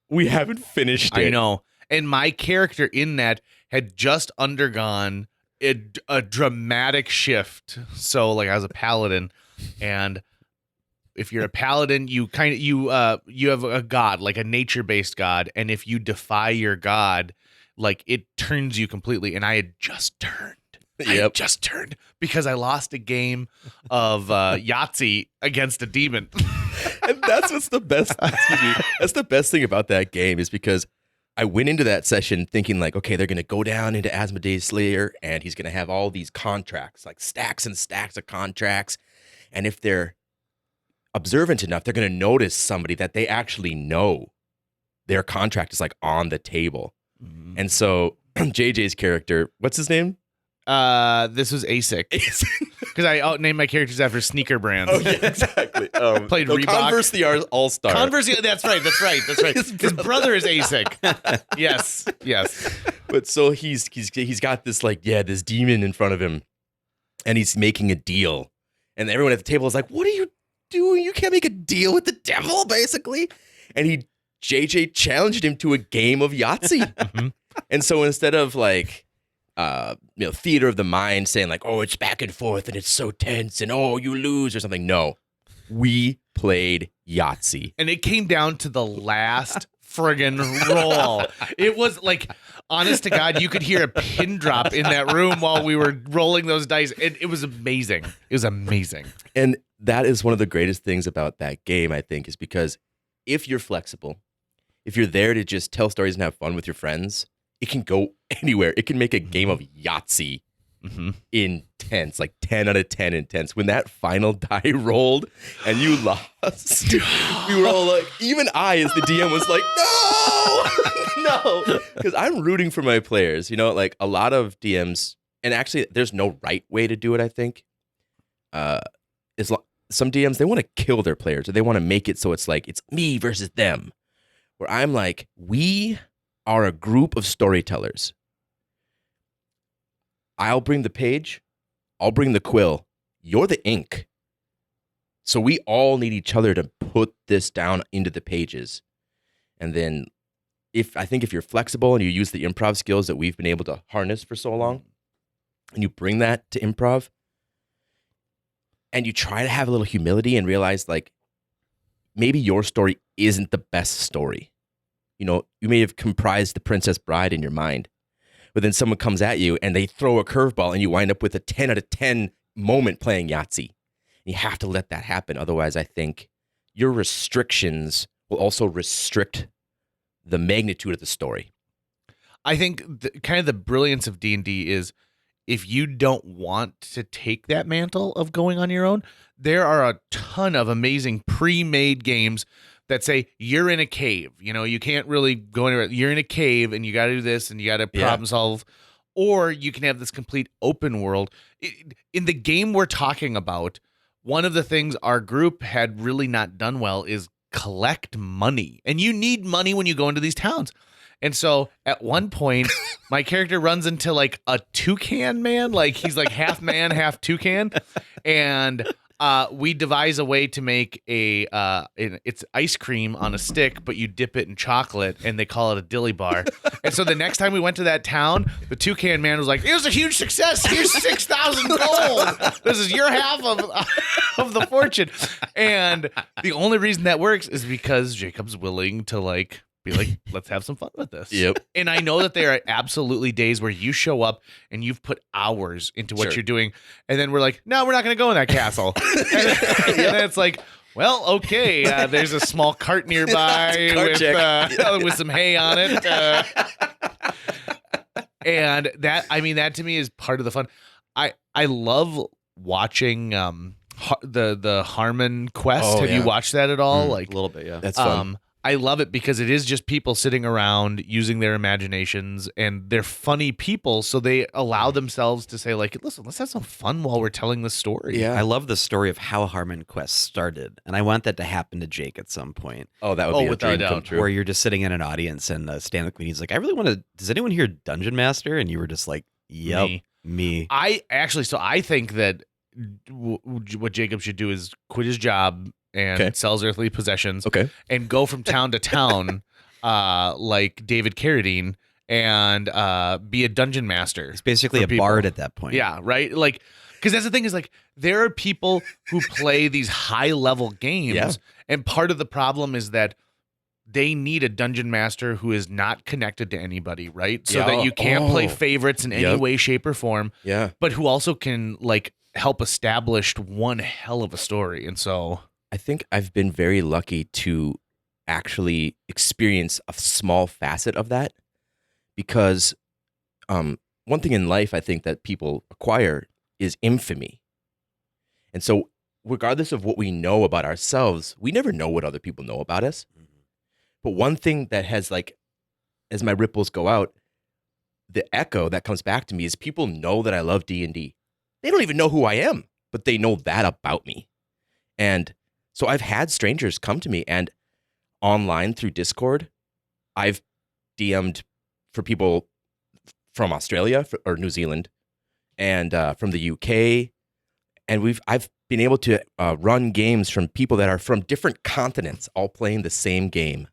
We haven't finished it. I know. And my character in that had just undergone a dramatic shift. So like I was a paladin, and if you're a paladin, you have a god, like a nature-based god, and if you defy your god, like it turns you completely. And I had just turned. I had just turned because I lost a game of Yahtzee against a demon. And that's what's the best. That's the best thing about that game is because I went into that session thinking like, okay, they're going to go down into Asmodee's Slayer and he's going to have all these contracts, like stacks and stacks of contracts. And if they're observant enough, they're going to notice somebody that they actually know their contract is like on the table. Mm-hmm. And so JJ's character, what's his name? This was ASIC because I named my characters after sneaker brands. Oh yeah, exactly. Played Reebok. Converse the All-Star. Converse, yeah, that's right. His brother is ASIC. Yes. But so he's got this like this demon in front of him, and he's making a deal, and everyone at the table is like, "What are you doing? You can't make a deal with the devil, basically." And JJ challenged him to a game of Yahtzee, mm-hmm. And so instead of like. Theater of the mind saying like, oh, it's back and forth and it's so tense and oh, you lose or something. No, we played Yahtzee. And it came down to the last friggin' roll. It was like, honest to God, you could hear a pin drop in that room while we were rolling those dice. It was amazing. It was amazing. And that is one of the greatest things about that game, I think, is because if you're flexible, if you're there to just tell stories and have fun with your friends, it can go anywhere. It can make a game of Yahtzee intense, like 10 out of 10 intense. When that final die rolled and you lost, we were all like, even I, as the DM, was like, no, because I'm rooting for my players. You know, like a lot of DMs, and actually, there's no right way to do it. I think, some DMs they want to kill their players, or they want to make it so it's like it's me versus them. Where I'm like, we are a group of storytellers. I'll bring the page, I'll bring the quill, you're the ink. So we all need each other to put this down into the pages. And then if you're flexible and you use the improv skills that we've been able to harness for so long, and you bring that to improv, and you try to have a little humility and realize like maybe your story isn't the best story. You know, you may have comprised the Princess Bride in your mind, but then someone comes at you and they throw a curveball and you wind up with a 10 out of 10 moment playing Yahtzee. You have to let that happen. Otherwise, I think your restrictions will also restrict the magnitude of the story. I think kind of the brilliance of D&D is if you don't want to take that mantle of going on your own, there are a ton of amazing pre-made games that say you're in a cave. You know, you can't really go anywhere. You're in a cave and you got to do this and you got to problem solve. Or you can have this complete open world. In the game we're talking about, one of the things our group had really not done well is collect money. And you need money when you go into these towns. And so at one point, my character runs into like a toucan man. Like he's like half man, half toucan. And we devise a way to make it's ice cream on a stick, but you dip it in chocolate, and they call it a dilly bar. And so the next time we went to that town, the toucan man was like, "It was a huge success. Here's 6,000 gold. This is your half of the fortune." And the only reason that works is because Jacob's willing to like be like, let's have some fun with this. Yep. And I know that there are absolutely days where you show up and you've put hours into what you're doing. And then we're like, no, we're not going to go in that castle. And then it's like, well, okay, there's a small cart nearby with some hay on it. And that to me is part of the fun. I love watching the Harmon Quest. Have you watched that at all? A little bit, yeah. That's fun. I love it because it is just people sitting around using their imaginations, and they're funny people, so they allow themselves to say, like, listen, let's have some fun while we're telling the story. Yeah. I love the story of how Harmon Quest started, and I want that to happen to Jake at some point. Oh, that would be a without a dream come doubt. true. Where you're just sitting in an audience and stand-up comedian's like, I really want to, does anyone here Dungeon Master? And you were just like, yep, me. I think that what Jacob should do is quit his job and sell his earthly possessions and go from town to town like David Carradine and be a dungeon master. It's basically a bard at that point. Yeah, right? Like, because that's the thing is, like, there are people who play these high-level games, and part of the problem is that they need a dungeon master who is not connected to anybody, right? So that you can't play favorites in any way, shape, or form, but who also can, like, help establish one hell of a story. And so I think I've been very lucky to actually experience a small facet of that, because one thing in life I think that people acquire is infamy. And so regardless of what we know about ourselves, we never know what other people know about us. But one thing that has, like, as my ripples go out, the echo that comes back to me is people know that I love D&D. They don't even know who I am, but they know that about me. And so I've had strangers come to me, and online through Discord, I've DM'd for people from Australia or New Zealand and from the UK. And I've been able to run games from people that are from different continents, all playing the same game.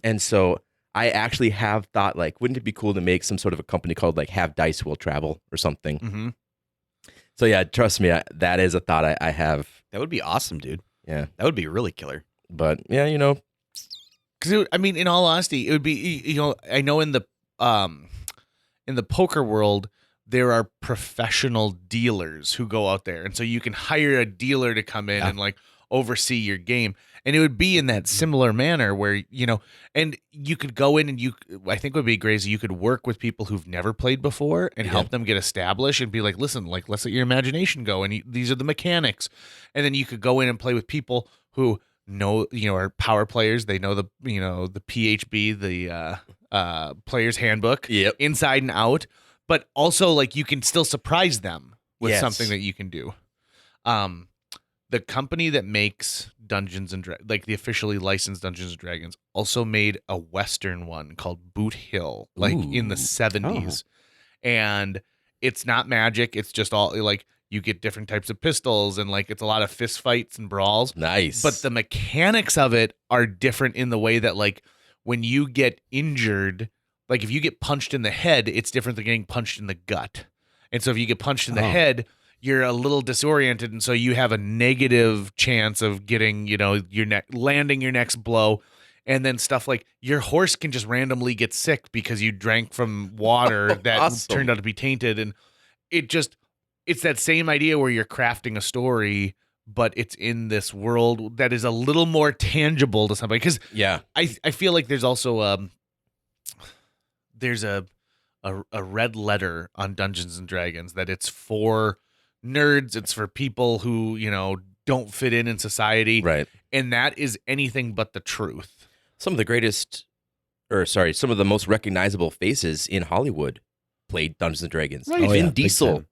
And so I actually have thought, like, wouldn't it be cool to make some sort of a company called, like, Have Dice Will Travel or something? mm-hmm. So yeah, trust me, that is a thought I have. That would be awesome, dude. Yeah. That would be really killer. But yeah, you know. Because, I mean, in all honesty, it would be, you know, I know in the poker world, there are professional dealers who go out there. And so you can hire a dealer to come in and, like, oversee your game. And it would be in that similar manner where, you know, and you could go in and I think what would be great is you could work with people who've never played before and help them get established and be like, listen, like, let's let your imagination go. And these are the mechanics. And then you could go in and play with people who know, you know, are power players. They know the PHB, the player's handbook inside and out, but also, like, you can still surprise them with something that you can do. The company that makes Dungeons and like the officially licensed Dungeons and Dragons also made a Western one called Boot Hill, like in the 70s. And it's not magic. It's just all, like, you get different types of pistols and, like, it's a lot of fist fights and brawls. Nice. But the mechanics of it are different in the way that, like, when you get injured, like, if you get punched in the head, it's different than getting punched in the gut. And so if you get punched in the head, you're a little disoriented, and so you have a negative chance of getting, you know, landing your next blow. And then stuff like your horse can just randomly get sick because you drank from water that turned out to be tainted. And it's that same idea where you're crafting a story, but it's in this world that is a little more tangible to somebody. Because I feel like there's also there's a red letter on Dungeons and Dragons that it's for nerds, it's for people who, you know, don't fit in society, right? And that is anything but the truth. Some of the most recognizable faces in Hollywood played Dungeons and Dragons. Right. Vin Diesel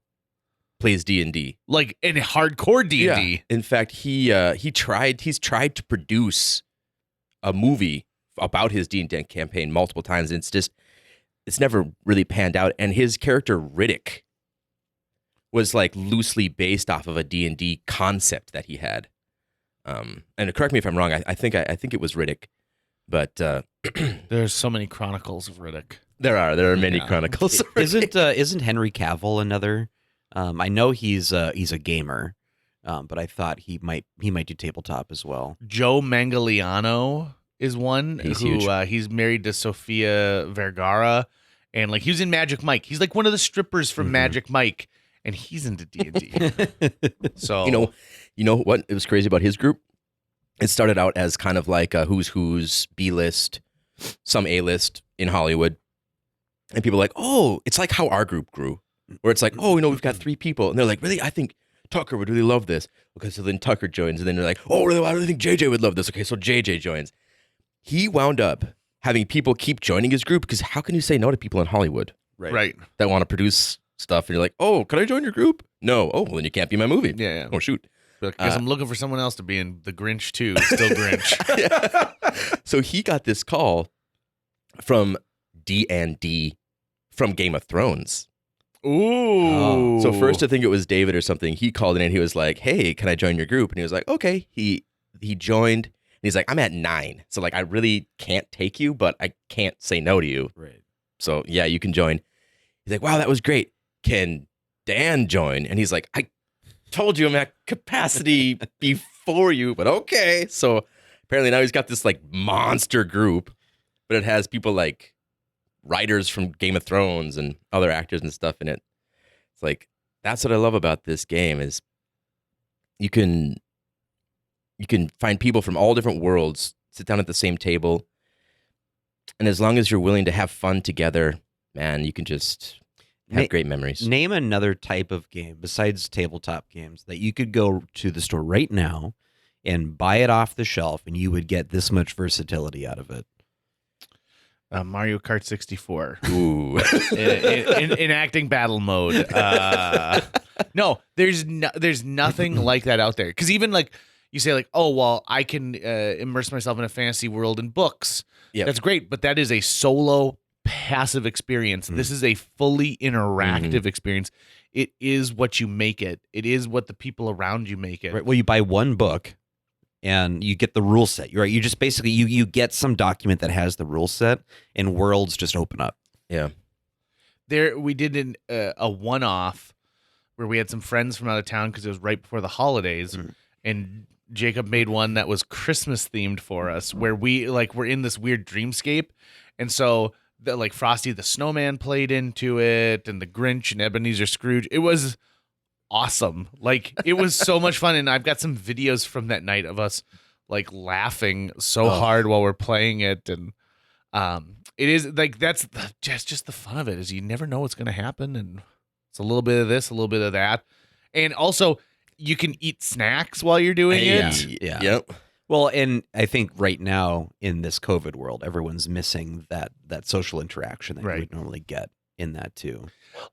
plays D&D, like in hardcore D&D. Yeah. In fact, he's tried to produce a movie about his D&D campaign multiple times, and it's never really panned out. And his character Riddick was, like, loosely based off of a D&D concept that he had. And correct me if I'm wrong. I think it was Riddick, but there's so many chronicles of Riddick. There are many chronicles. Of Riddick. Isn't Henry Cavill another? I know he's a gamer, but I thought he might do tabletop as well. Joe Manganiello is one he's married to Sofia Vergara, and, like, he was in Magic Mike. He's like one of the strippers from Magic Mike. And he's into D&D. So you know what? It was crazy about his group. It started out as kind of like a who's B-list, some A-list in Hollywood. And people are like, oh, it's like how our group grew. Where it's like, oh, you know, we've got 3 people. And they're like, really? I think Tucker would really love this. Okay, so then Tucker joins. And then they're like, oh, really? I really think JJ would love this. Okay, so JJ joins. he wound up having people keep joining his group because how can you say no to people in Hollywood Right. that want to produce stuff? And you're like, oh, can I join your group? No. Oh, well, then you can't be in my movie. Yeah. Oh, shoot. Because I'm looking for someone else to be in The Grinch too. Still Grinch. So he got this call from D&D from Game of Thrones. Ooh. So first I think it was David or something. He called in and he was like, hey, can I join your group? And he was like, okay. He joined and he's like, I'm at 9. So like, I really can't take you, but I can't say no to you. Right. So yeah, you can join. He's like, wow, that was great. Can Dan join? And he's like, I told you I'm at capacity before you, but okay. So apparently now he's got this like monster group, but it has people like writers from Game of Thrones and other actors and stuff in it. It's like, that's what I love about this game is you can find people from all different worlds, sit down at the same table. And as long as you're willing to have fun together, man, you can just have great memories. Name another type of game besides tabletop games that you could go to the store right now and buy it off the shelf and you would get this much versatility out of it. Mario Kart 64. Ooh. Enacting battle mode. No, there's nothing like that out there. Because even like you say like, oh, well, I can immerse myself in a fantasy world in books. Yep. That's great. But that is a solo passive experience. This is a fully interactive experience. It is what you make it. It is what the people around you make it. Right. Well, you buy one book and you get the rule set. You're right. You just basically you get some document that has the rule set, and worlds just open up. Yeah. There, we did a one-off where we had some friends from out of town because it was right before the holidays, and Jacob made one that was Christmas themed for us, where we're in this weird dreamscape, and so like Frosty the Snowman played into it, and the Grinch and Ebenezer Scrooge. It was awesome. Like it was so much fun, and I've got some videos from that night of us like laughing so hard while we're playing it, and it is like that's just the fun of it is you never know what's going to happen, and it's a little bit of this, a little bit of that, and also you can eat snacks while you're doing it. Yeah. Yep. Well, and I think right now in this COVID world, everyone's missing that social interaction that you would normally get in that too.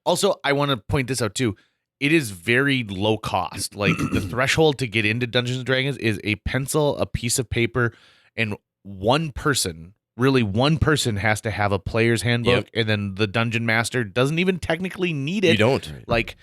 Also, I want to point this out too. It is very low cost. Like the threshold to get into Dungeons and Dragons is a pencil, a piece of paper, and one person has to have a player's handbook, and then the dungeon master doesn't even technically need it. You don't. Like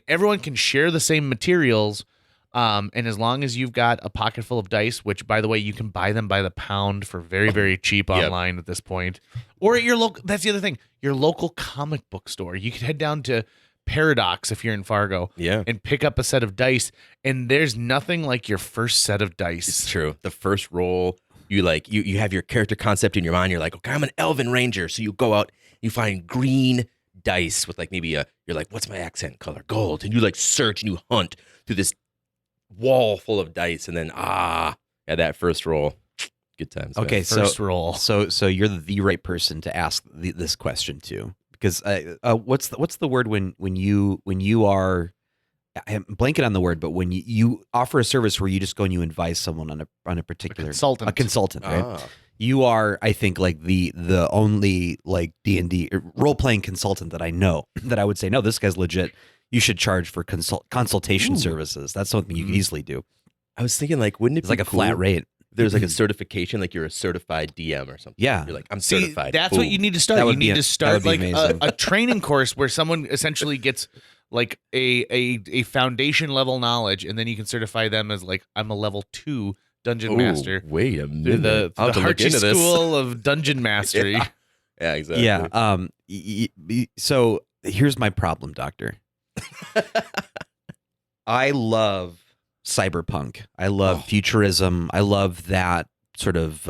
everyone can share the same materials, and as long as you've got a pocket full of dice, which by the way, you can buy them by the pound for very, very cheap online at this point, or at your local. That's the other thing. Your local comic book store. You can head down to Paradox if you're in Fargo, and pick up a set of dice. And there's nothing like your first set of dice. It's true. The first roll, you have your character concept in your mind. You're like, okay, I'm an elven ranger. So you go out, you find green dice with like maybe you're like, what's my accent color? Gold. And you like search and you hunt through this wall full of dice, and then that first roll, good times. Okay, first roll. So you're the right person to ask this question to, because what's the word when you are, I'm blanking on the word, but when you offer a service where you just go and you advise someone on a particular consultant, right? You are, I think, like the only like D&D role playing consultant that I know that I would say, no, this guy's legit. You should charge for consultation services. That's something you can easily do. I was thinking, like, wouldn't it It's be like a cool? flat rate. There's like a certification, like you're a certified DM or something. Yeah. You're like, I'm See, certified. that's Boom. what you need to start. That You would be need a- to that start would be like amazing. a training course where someone essentially gets like a foundation level knowledge, and then you can certify them as like, I'm a level 2 dungeon master. Wait a Through minute. the I'll have to look Hartje into this. School of Dungeon Mastery. Yeah, exactly. Yeah. So here's my problem, Doctor. I love cyberpunk. I love futurism. I love that sort of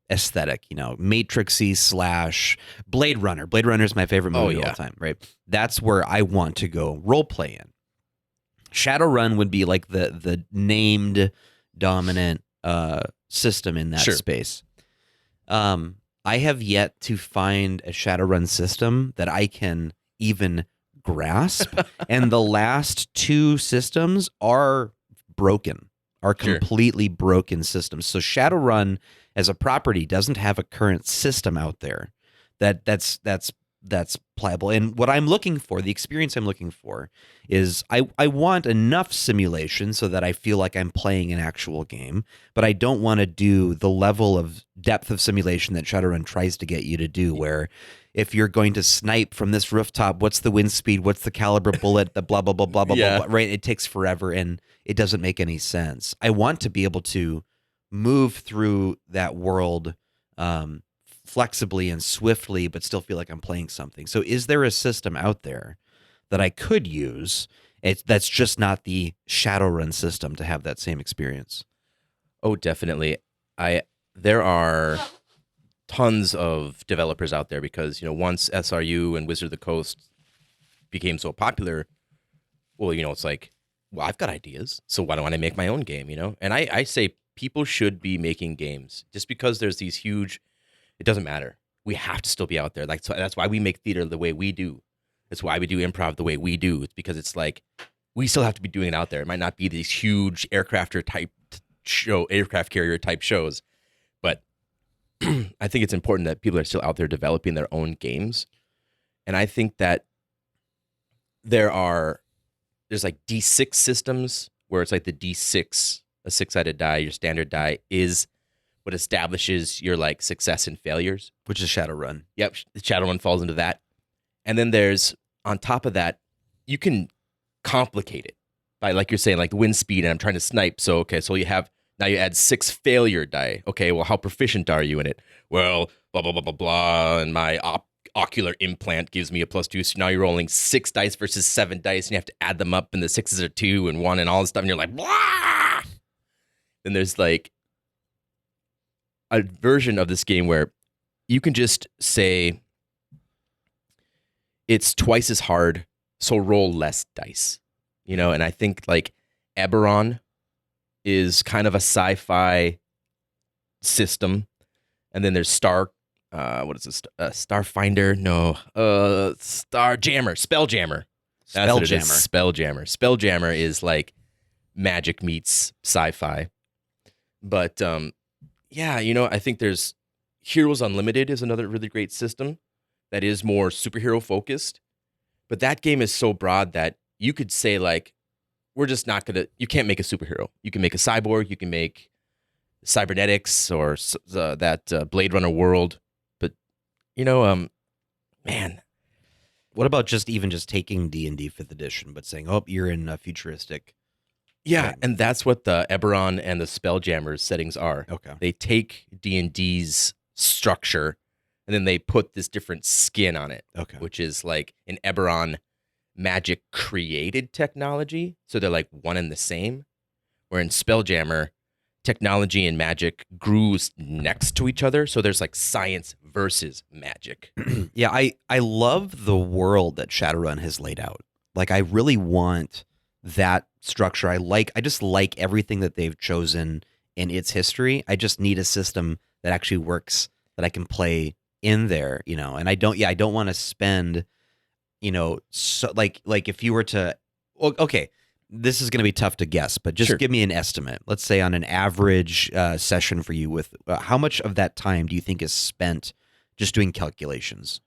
aesthetic, Matrixy / Blade Runner. Blade Runner is my favorite movie of all time, right? That's where I want to go role play in. Shadowrun would be like the named dominant system in that space. I have yet to find a Shadowrun system that I can even grasp, and the last 2 systems are broken. are Sure. completely broken systems. So Shadowrun as a property doesn't have a current system out there that's pliable. And what I'm looking for, the experience I'm looking for, is I want enough simulation so that I feel like I'm playing an actual game, but I don't want to do the level of depth of simulation that Shadowrun tries to get you to do, where if you're going to snipe from this rooftop, what's the wind speed, what's the caliber bullet, the blah, blah, blah, blah, blah, Yeah. blah, right? It takes forever and it doesn't make any sense. I want to be able to move through that world flexibly and swiftly, but still feel like I'm playing something. So is there a system out there that I could use that's just not the Shadowrun system to have that same experience? Oh, definitely. There are tons of developers out there because, once SRU and Wizard of the Coast became so popular, well, it's like, well, I've got ideas, so why don't I make my own game, And I say people should be making games. Just because there's these huge, it doesn't matter. We have to still be out there. Like, so that's why we make theater the way we do. That's why we do improv the way we do. It's because it's like, we still have to be doing it out there. It might not be these huge aircraft carrier type shows, but I think it's important that people are still out there developing their own games. And I think that there's like D6 systems where it's like the D6, a 6-sided die, your standard die is what establishes your like success and failures. Which is Shadowrun. Yep, Shadowrun falls into that. And then there's, on top of that, you can complicate it by, like you're saying, like the wind speed, and I'm trying to snipe. So, okay, so you add 6 failure die. Okay, well, how proficient are you in it? Well, blah, blah, blah, blah, blah, and my ocular implant gives me a +2, so now you're rolling 6 dice versus 7 dice, and you have to add them up, and the 6s are 2 and 1 and all this stuff, and you're like, blah! Then there's like a version of this game where you can just say, it's twice as hard, so roll less dice, and I think like Eberron is kind of a sci-fi system, and then there's Starfinder? No, Spelljammer. That's what it is, Spelljammer. Spelljammer is like magic meets sci-fi, but I think there's Heroes Unlimited is another really great system that is more superhero focused, but that game is so broad that you could say like, you can't make a superhero. You can make a cyborg, you can make cybernetics or that Blade Runner world, but man. What about just taking D&D 5th edition, but saying, oh, you're in a futuristic. Yeah, thing. and that's what the Eberron and the Spelljammer settings are. Okay. They take D&D's structure and then they put this different skin on it. Okay. Which is like in Eberron, magic created technology, so they're like one and the same. Where in Spelljammer, technology and magic grew next to each other, so there's like science versus magic. Yeah, I love the world that Shadowrun has laid out. Like, I really want that structure. I just like everything that they've chosen in its history. I just need a system that actually works, that I can play in there, and I don't want to spend, so like if you were to, okay, this is going to be tough to guess, but just Sure. give me an estimate. Let's say on an average session for you, with how much of that time do you think is spent just doing calculations?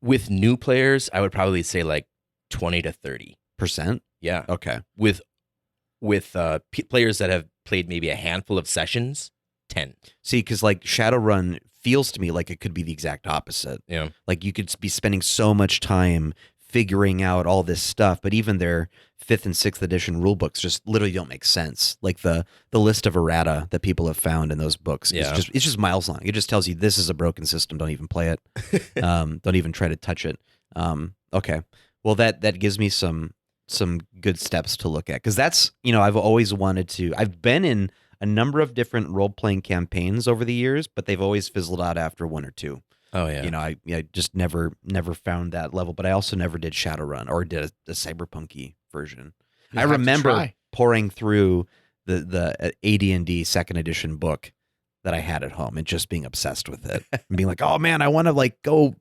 With new players, I would probably say like 20 to 30%. Yeah. Okay. With players that have played maybe a handful of sessions, 10. See, because like Shadowrun feels to me like it could be the exact opposite. Yeah. Like you could be spending so much time figuring out all this stuff, but even their 5th and 6th edition rule books just literally don't make sense. Like the list of errata that people have found in those books is just miles long. It just tells you this is a broken system. Don't even play it. Don't even try to touch it. Okay. Well, that gives me some good steps to look at, because that's, I've always wanted to. I've been in a number of different role-playing campaigns over the years, but they've always fizzled out after 1 or 2. Oh yeah. I just never found that level, but I also never did Shadowrun or did a cyberpunky version. I remember pouring through the AD&D 2nd edition book that I had at home and just being obsessed with it and being like, oh man, I want to like go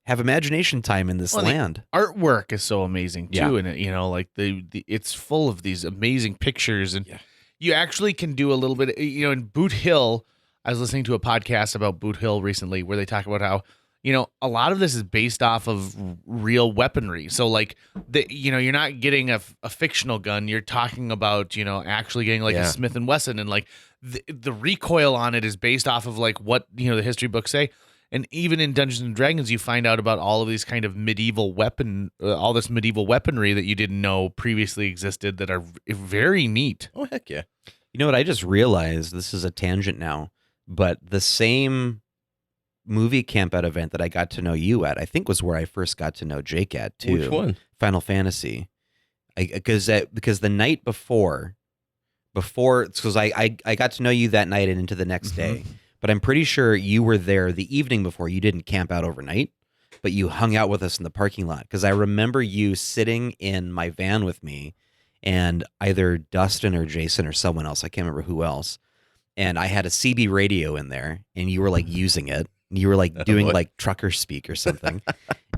have imagination time in this land. Artwork is so amazing too, Yeah. and it, like the it's full of these amazing pictures, and you actually can do a little bit, in Boot Hill. I was listening to a podcast about Boot Hill recently where they talk about how, a lot of this is based off of real weaponry. So like you're not getting a fictional gun. You're talking about, actually getting like a Smith & Wesson, and like the recoil on it is based off of like what, the history books say. And even in Dungeons and Dragons, you find out about all of these kind of medieval all this medieval weaponry that you didn't know previously existed that are very neat. Oh, heck yeah. You know what? I just realized, this is a tangent now, but the same movie camp out event that I got to know you at, I think was where I first got to know Jake at too. Which one? Final Fantasy. Because the night before, because I got to know you that night and into the next day, but I'm pretty sure you were there the evening before. You didn't camp out overnight, but you hung out with us in the parking lot, because I remember you sitting in my van with me and either Dustin or Jason or someone else, I can't remember who else, and I had a CB radio in there, and you were like using it. You were like doing like trucker speak or something.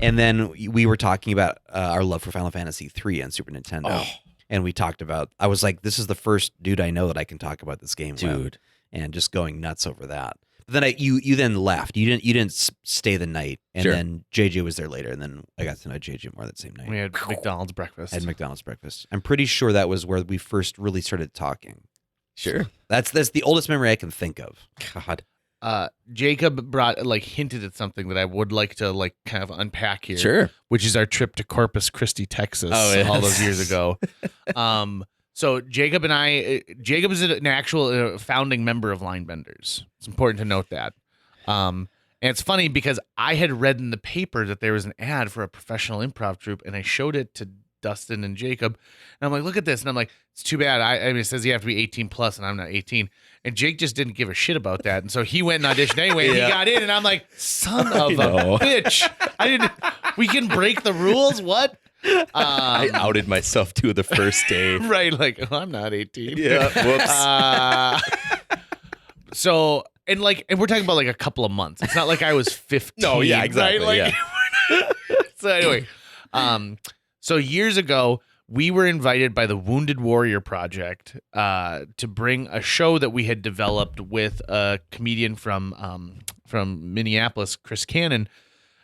And then we were talking about our love for Final Fantasy 3 on Super Nintendo. Oh. And we talked about, I was like, this is the first dude I know that I can talk about this game with, and just going nuts over that. But then you then left. You didn't stay the night. And then JJ was there later, and then I got to know JJ more that same night. We had McDonald's breakfast. I'm pretty sure that was where we first really started talking. Sure. So that's the oldest memory I can think of. God. Jacob hinted at something that I would like to kind of unpack here. Sure. Which is our trip to Corpus Christi, Texas, all those years ago. So Jacob is an actual founding member of Line Benders. It's important to note that. And it's funny because I had read in the paper that there was an ad for a professional improv troupe, and I showed it to Dustin and Jacob, and I'm like, look at this, and I'm like, it's too bad. I mean, it says you have to be 18 plus, and I'm not 18. And Jake just didn't give a shit about that, and so he went and auditioned anyway. And he got in, and I'm like, son of a bitch! We can break the rules. What? I outed myself too the first day. Right, like, oh, I'm not 18. Yeah. Whoops. So and we're talking about like a couple of months. It's not like I was 15. No, yeah, exactly. Right? So anyway, so years ago, we were invited by the Wounded Warrior Project to bring a show that we had developed with a comedian from Minneapolis, Chris Cannon.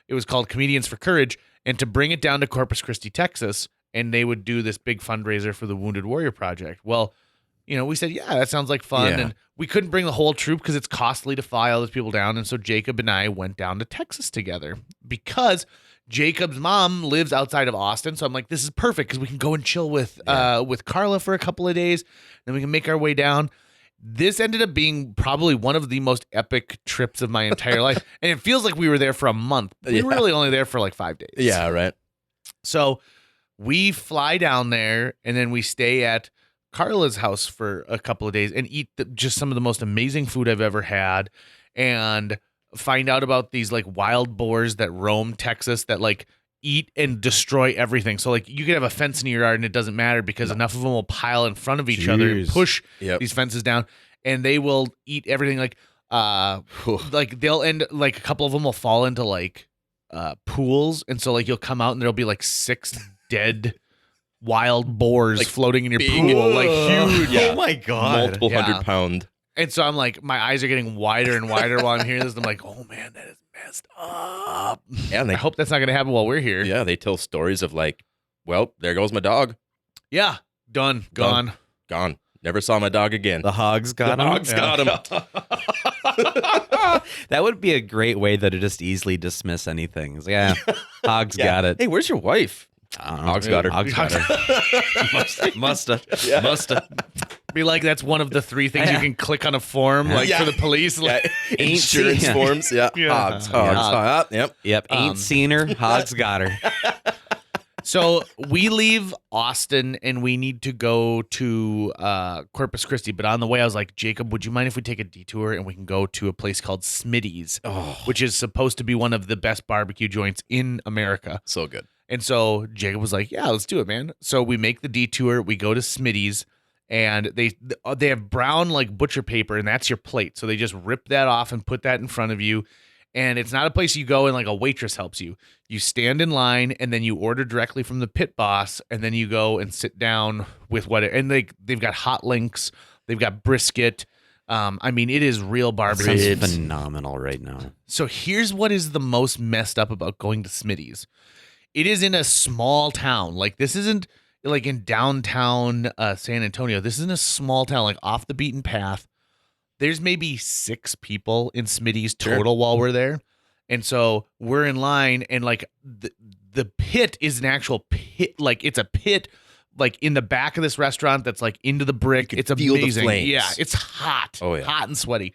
It was called Comedians for Courage, and to bring it down to Corpus Christi, Texas, and they would do this big fundraiser for the Wounded Warrior Project. Well, we said, yeah, that sounds like fun. Yeah. And we couldn't bring the whole troop because it's costly to fly all those people down. And so Jacob and I went down to Texas together because Jacob's mom lives outside of Austin. So I'm like, this is perfect because we can go and chill with Carla for a couple of days. Then we can make our way down. This ended up being probably one of the most epic trips of my entire life. And it feels like we were there for a month. We were really only there for like 5 days. Yeah, right. So we fly down there, and then we stay at Carla's house for a couple of days and eat just some of the most amazing food I've ever had, and find out about these like wild boars that roam Texas that like eat and destroy everything. So like you could have a fence in your yard and it doesn't matter because enough of them will pile in front of each other and push these fences down, and they will eat everything. Like they'll end, like a couple of them will fall into like pools, and so like you'll come out and there'll be like 6 dead wild boars like floating in your pool, like huge. Yeah. Oh my God. Multiple 100-pound. And so I'm like, my eyes are getting wider and wider while I'm hearing this. And I'm like, oh man, that is messed up. Yeah, and I hope that's not going to happen while we're here. Yeah, they tell stories of like, well, there goes my dog. Yeah, done, gone. Never saw my dog again. The hogs got him. Got him. That would be a greght way to just easily dismiss anything. It's like, yeah, hogs got it. Hey, where's your wife? Hogs got her. Musta. Be like, that's one of the 3 things you can click on a form, like for the police. Like, insurance forms. Yeah. Hogs. Yep. Ain't seen her. Hogs got her. So we leave Austin and we need to go to Corpus Christi. But on the way, I was like, Jacob, would you mind if we take a detour and we can go to a place called Smitty's, which is supposed to be one of the best barbecue joints in America. So good. And so Jacob was like, yeah, let's do it, man. So we make the detour. We go to Smitty's, and they have brown like butcher paper, and that's your plate. So they just rip that off and put that in front of you. And it's not a place you go and like a waitress helps you. You stand in line and then you order directly from the pit boss, and then you go and sit down with and they've got hot links, They've got brisket. I mean, it is real barbecue. Sounds phenomenal right now. So here's what is the most messed up about going to Smitty's. It is in a small town. Like, this isn't like in downtown San Antonio. This is in a small town, like off the beaten path. There's maybe 6 people in Smitty's total while we're there. And so we're in line, and like the pit is an actual pit. Like, it's a pit like in the back of this restaurant that's like into the brick. It's feel the amazing. flames. Yeah, it's hot. Oh, yeah. Hot and sweaty.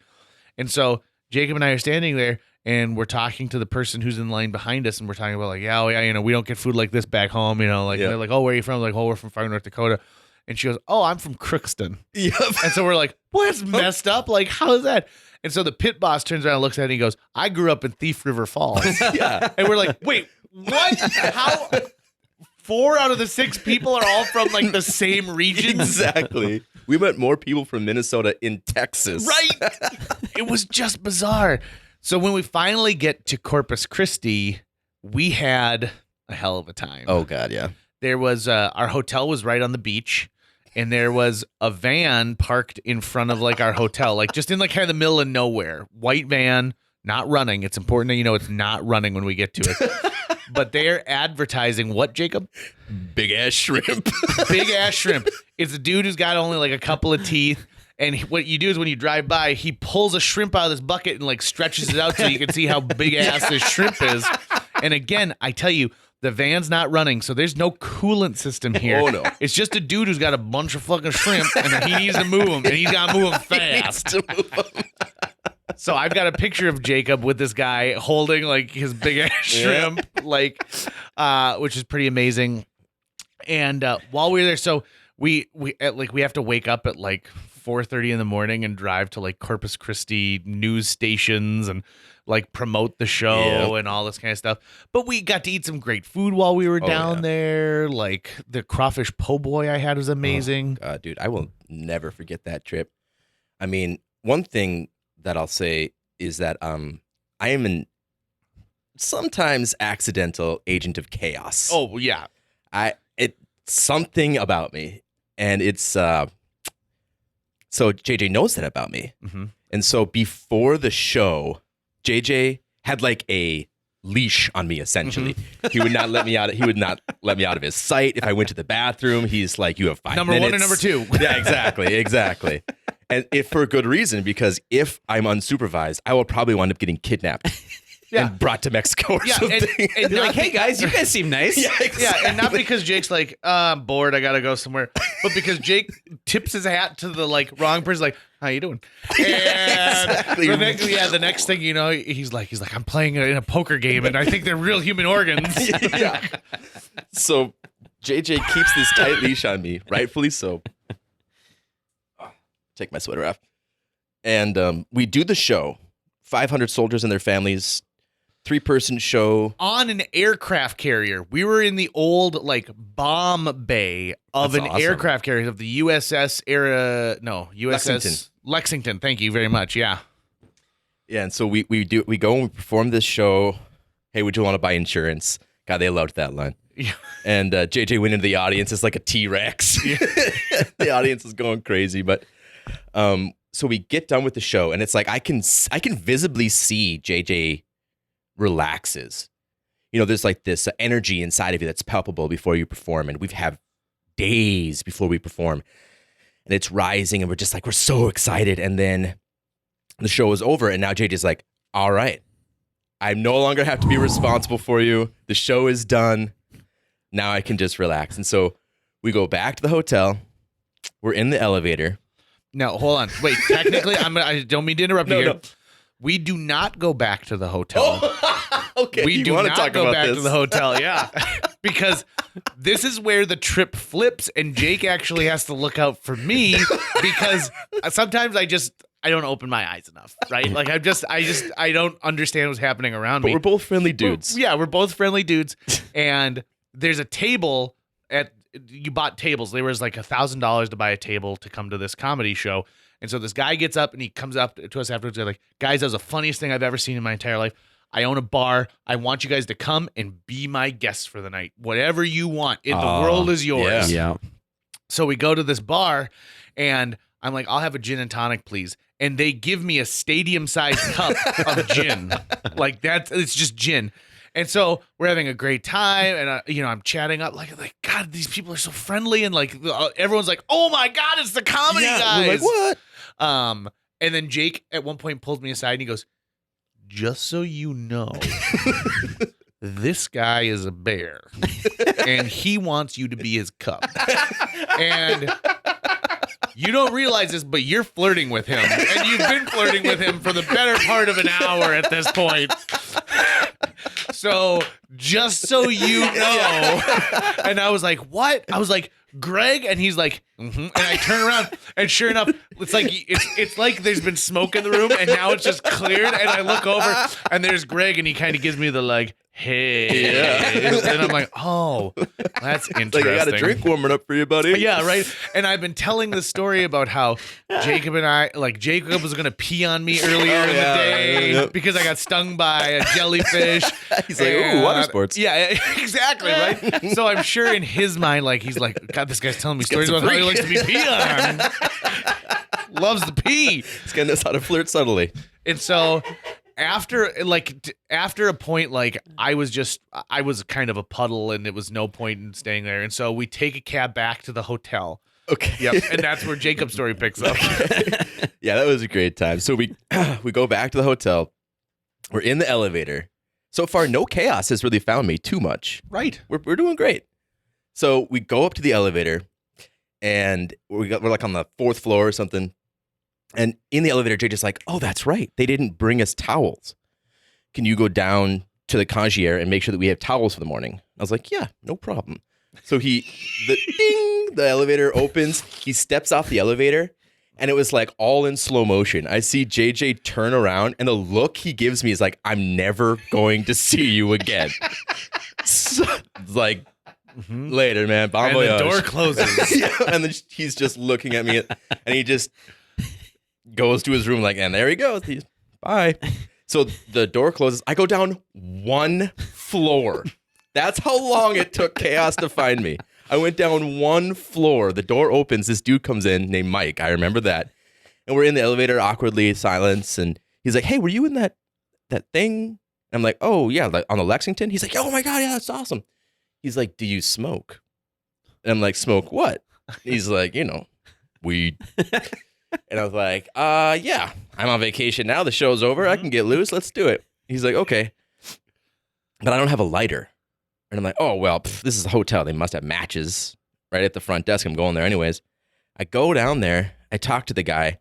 And so Jacob and I are standing there, and we're talking to the person who's in line behind us, and we're talking about like, yeah, we don't get food like this back home, like they're like, oh, where are you from? Like, oh, we're from Fargo, North Dakota. And she goes, oh, I'm from Crookston. Yep. And so we're like, what's messed up? Like, how is that? And so the pit boss turns around and looks at it, and he goes, I grew up in Thief River Falls. Yeah. And we're like, wait, what? How? 4 out of the 6 people are all from like the same region. Exactly. We met more people from Minnesota in Texas. Right. It was just bizarre. So when we finally get to Corpus Christi, we had a hell of a time. Oh, God, yeah. There was our hotel was right on the beach, and there was a van parked in front of like our hotel, like just in like kind of the middle of nowhere. White van, not running. It's important that you know it's not running when we get to it. But they're advertising what, Jacob? Big ass shrimp. Big ass shrimp. It's a dude who's got only like a couple of teeth. And what you do is when you drive by, he pulls a shrimp out of this bucket and like stretches it out so you can see how big ass this shrimp is. And again, I tell you, the van's not running, so there's no coolant system here. Oh, no. It's just a dude who's got a bunch of fucking shrimp, and he needs to move them, and he's got to move them fast. So I've got a picture of Jacob with this guy holding like his big ass shrimp, which is pretty amazing. And while we were there, so we have to wake up at like 4:30 in the morning and drive to like Corpus Christi news stations and like promote the show and all this kind of stuff. But we got to eat some great food while we were down there. Like the crawfish po' boy I had was amazing. Oh, God, dude, I will never forget that trip. I mean, one thing that I'll say is that I am an sometimes accidental agent of chaos. Oh yeah. It's something about me, and it's so JJ knows that about me. Mm-hmm. And so before the show, JJ had like a leash on me essentially. Mm-hmm. He would not let me out. He would not let me out of his sight. If I went to the bathroom, he's like, "You have 5 Number minutes." 1 and number 2. Yeah, exactly. And if for a good reason, because if I'm unsupervised, I will probably wind up getting kidnapped and brought to Mexico or something. And You're like, hey guys, you guys seem nice. Yeah, exactly. Yeah, and not because Jake's like, I'm bored, I gotta go somewhere, but because Jake tips his hat to the like wrong person, like, how you doing? And Exactly. the next thing you know, he's like, I'm playing in a poker game, and I think they're real human organs. Yeah. So JJ keeps this tight leash on me, rightfully so. Take my sweater off. And we do the show. 500 soldiers and their families, 3-person show. On an aircraft carrier. We were in the old like bomb bay of That's an awesome. aircraft carrier of the USS USS Lexington. Thank you very much. Yeah. Yeah, and so we go and we perform this show. Hey, would you want to buy insurance? God, they loved that line. Yeah. And JJ went into the audience. It's like a T-Rex. The audience is going crazy. But so we get done with the show, and it's like I can visibly see JJ relaxes. There's like this energy inside of you that's palpable before you perform, and we've had days before we perform, and it's rising, and we're so excited. And then the show is over, and now JJ's like, all right, I no longer have to be responsible for you. The show is done. Now I can just relax. And so we go back to the hotel. We're in the elevator. No, hold on. Wait, technically, I don't mean to interrupt you here. No. We do not go back to the hotel. Okay, We you do wanna not talk go about back this? to the hotel, yeah. Because this is where the trip flips, and Jake actually has to look out for me because sometimes I don't open my eyes enough, right? Like I don't understand what's happening around But me. we're both friendly dudes. We're both friendly dudes, and there's a table you bought tables. There was like $1,000 to buy a table to come to this comedy show. And so this guy gets up and he comes up to us afterwards. They're like, guys, that was the funniest thing I've ever seen in my entire life. I own a bar. I want you guys to come and be my guests for the night. Whatever you want. The world is yours. Yeah. So we go to this bar, and I'm like, I'll have a gin and tonic, please. And they give me a stadium-sized cup of gin. Like it's just gin. And so we're having a great time, and I'm chatting up like God, these people are so friendly, and like everyone's like, oh my God, it's the comedy guys. We're like, what? And then Jake at one point pulled me aside and he goes, just so you know, this guy is a bear, and he wants you to be his cup. And you don't realize this, but you're flirting with him, and you've been flirting with him for the better part of an hour at this point. So just so you know. And I was like, what? I was like, Greg? And he's like, mm-hmm. And I turn around, and sure enough, it's like there's been smoke in the room, and now it's just cleared. And I look over, and there's Greg, and he kind of gives me the like, hey. Yeah. And I'm like, oh, that's interesting. Like, I got a drink warming up for you, buddy. Yeah, right. And I've been telling the story about how Jacob was going to pee on me earlier in the day because I got stung by a jellyfish. He's like, ooh, water sports. Yeah, exactly, right? So I'm sure in his mind, like, he's like, God, this guy's telling me stories about how he likes to be peed on. Loves the pee. This guy knows how to flirt subtly. And so after a point, like, I was kind of a puddle, and it was no point in staying there. And so we take a cab back to the hotel. Okay. Yep. And that's where Jacob's story picks up. Yeah, that was a great time. So we go back to the hotel. We're in the elevator. So far, no chaos has really found me too much. Right. We're doing great. So we go up to the elevator, and we're like on the 4th floor or something. And in the elevator, Jay just like, oh, that's right. They didn't bring us towels. Can you go down to the concierge and make sure that we have towels for the morning? I was like, yeah, no problem. So the elevator opens. He steps off the elevator, and it was like all in slow motion. I see JJ turn around, and the look he gives me is like, I'm never going to see you again. So, like, later, man. Bon voyage. And the door closes. Yeah, and then he's just looking at me, and he just goes to his room like, and there he goes. Bye. So the door closes. I go down 1 floor. That's how long it took chaos to find me. I went down 1 floor. The door opens. This dude comes in named Mike. I remember that. And we're in the elevator, awkwardly, silence. And he's like, hey, were you in that thing? And I'm like, oh, yeah, like on the Lexington? He's like, oh, my God, yeah, that's awesome. He's like, do you smoke? And I'm like, smoke what? He's like, weed. And I was like, yeah, I'm on vacation now. The show's over. I can get loose. Let's do it. He's like, okay. But I don't have a lighter. And I'm like, oh, well, this is a hotel. They must have matches right at the front desk. I'm going there anyways. I go down there. I talk to the guy.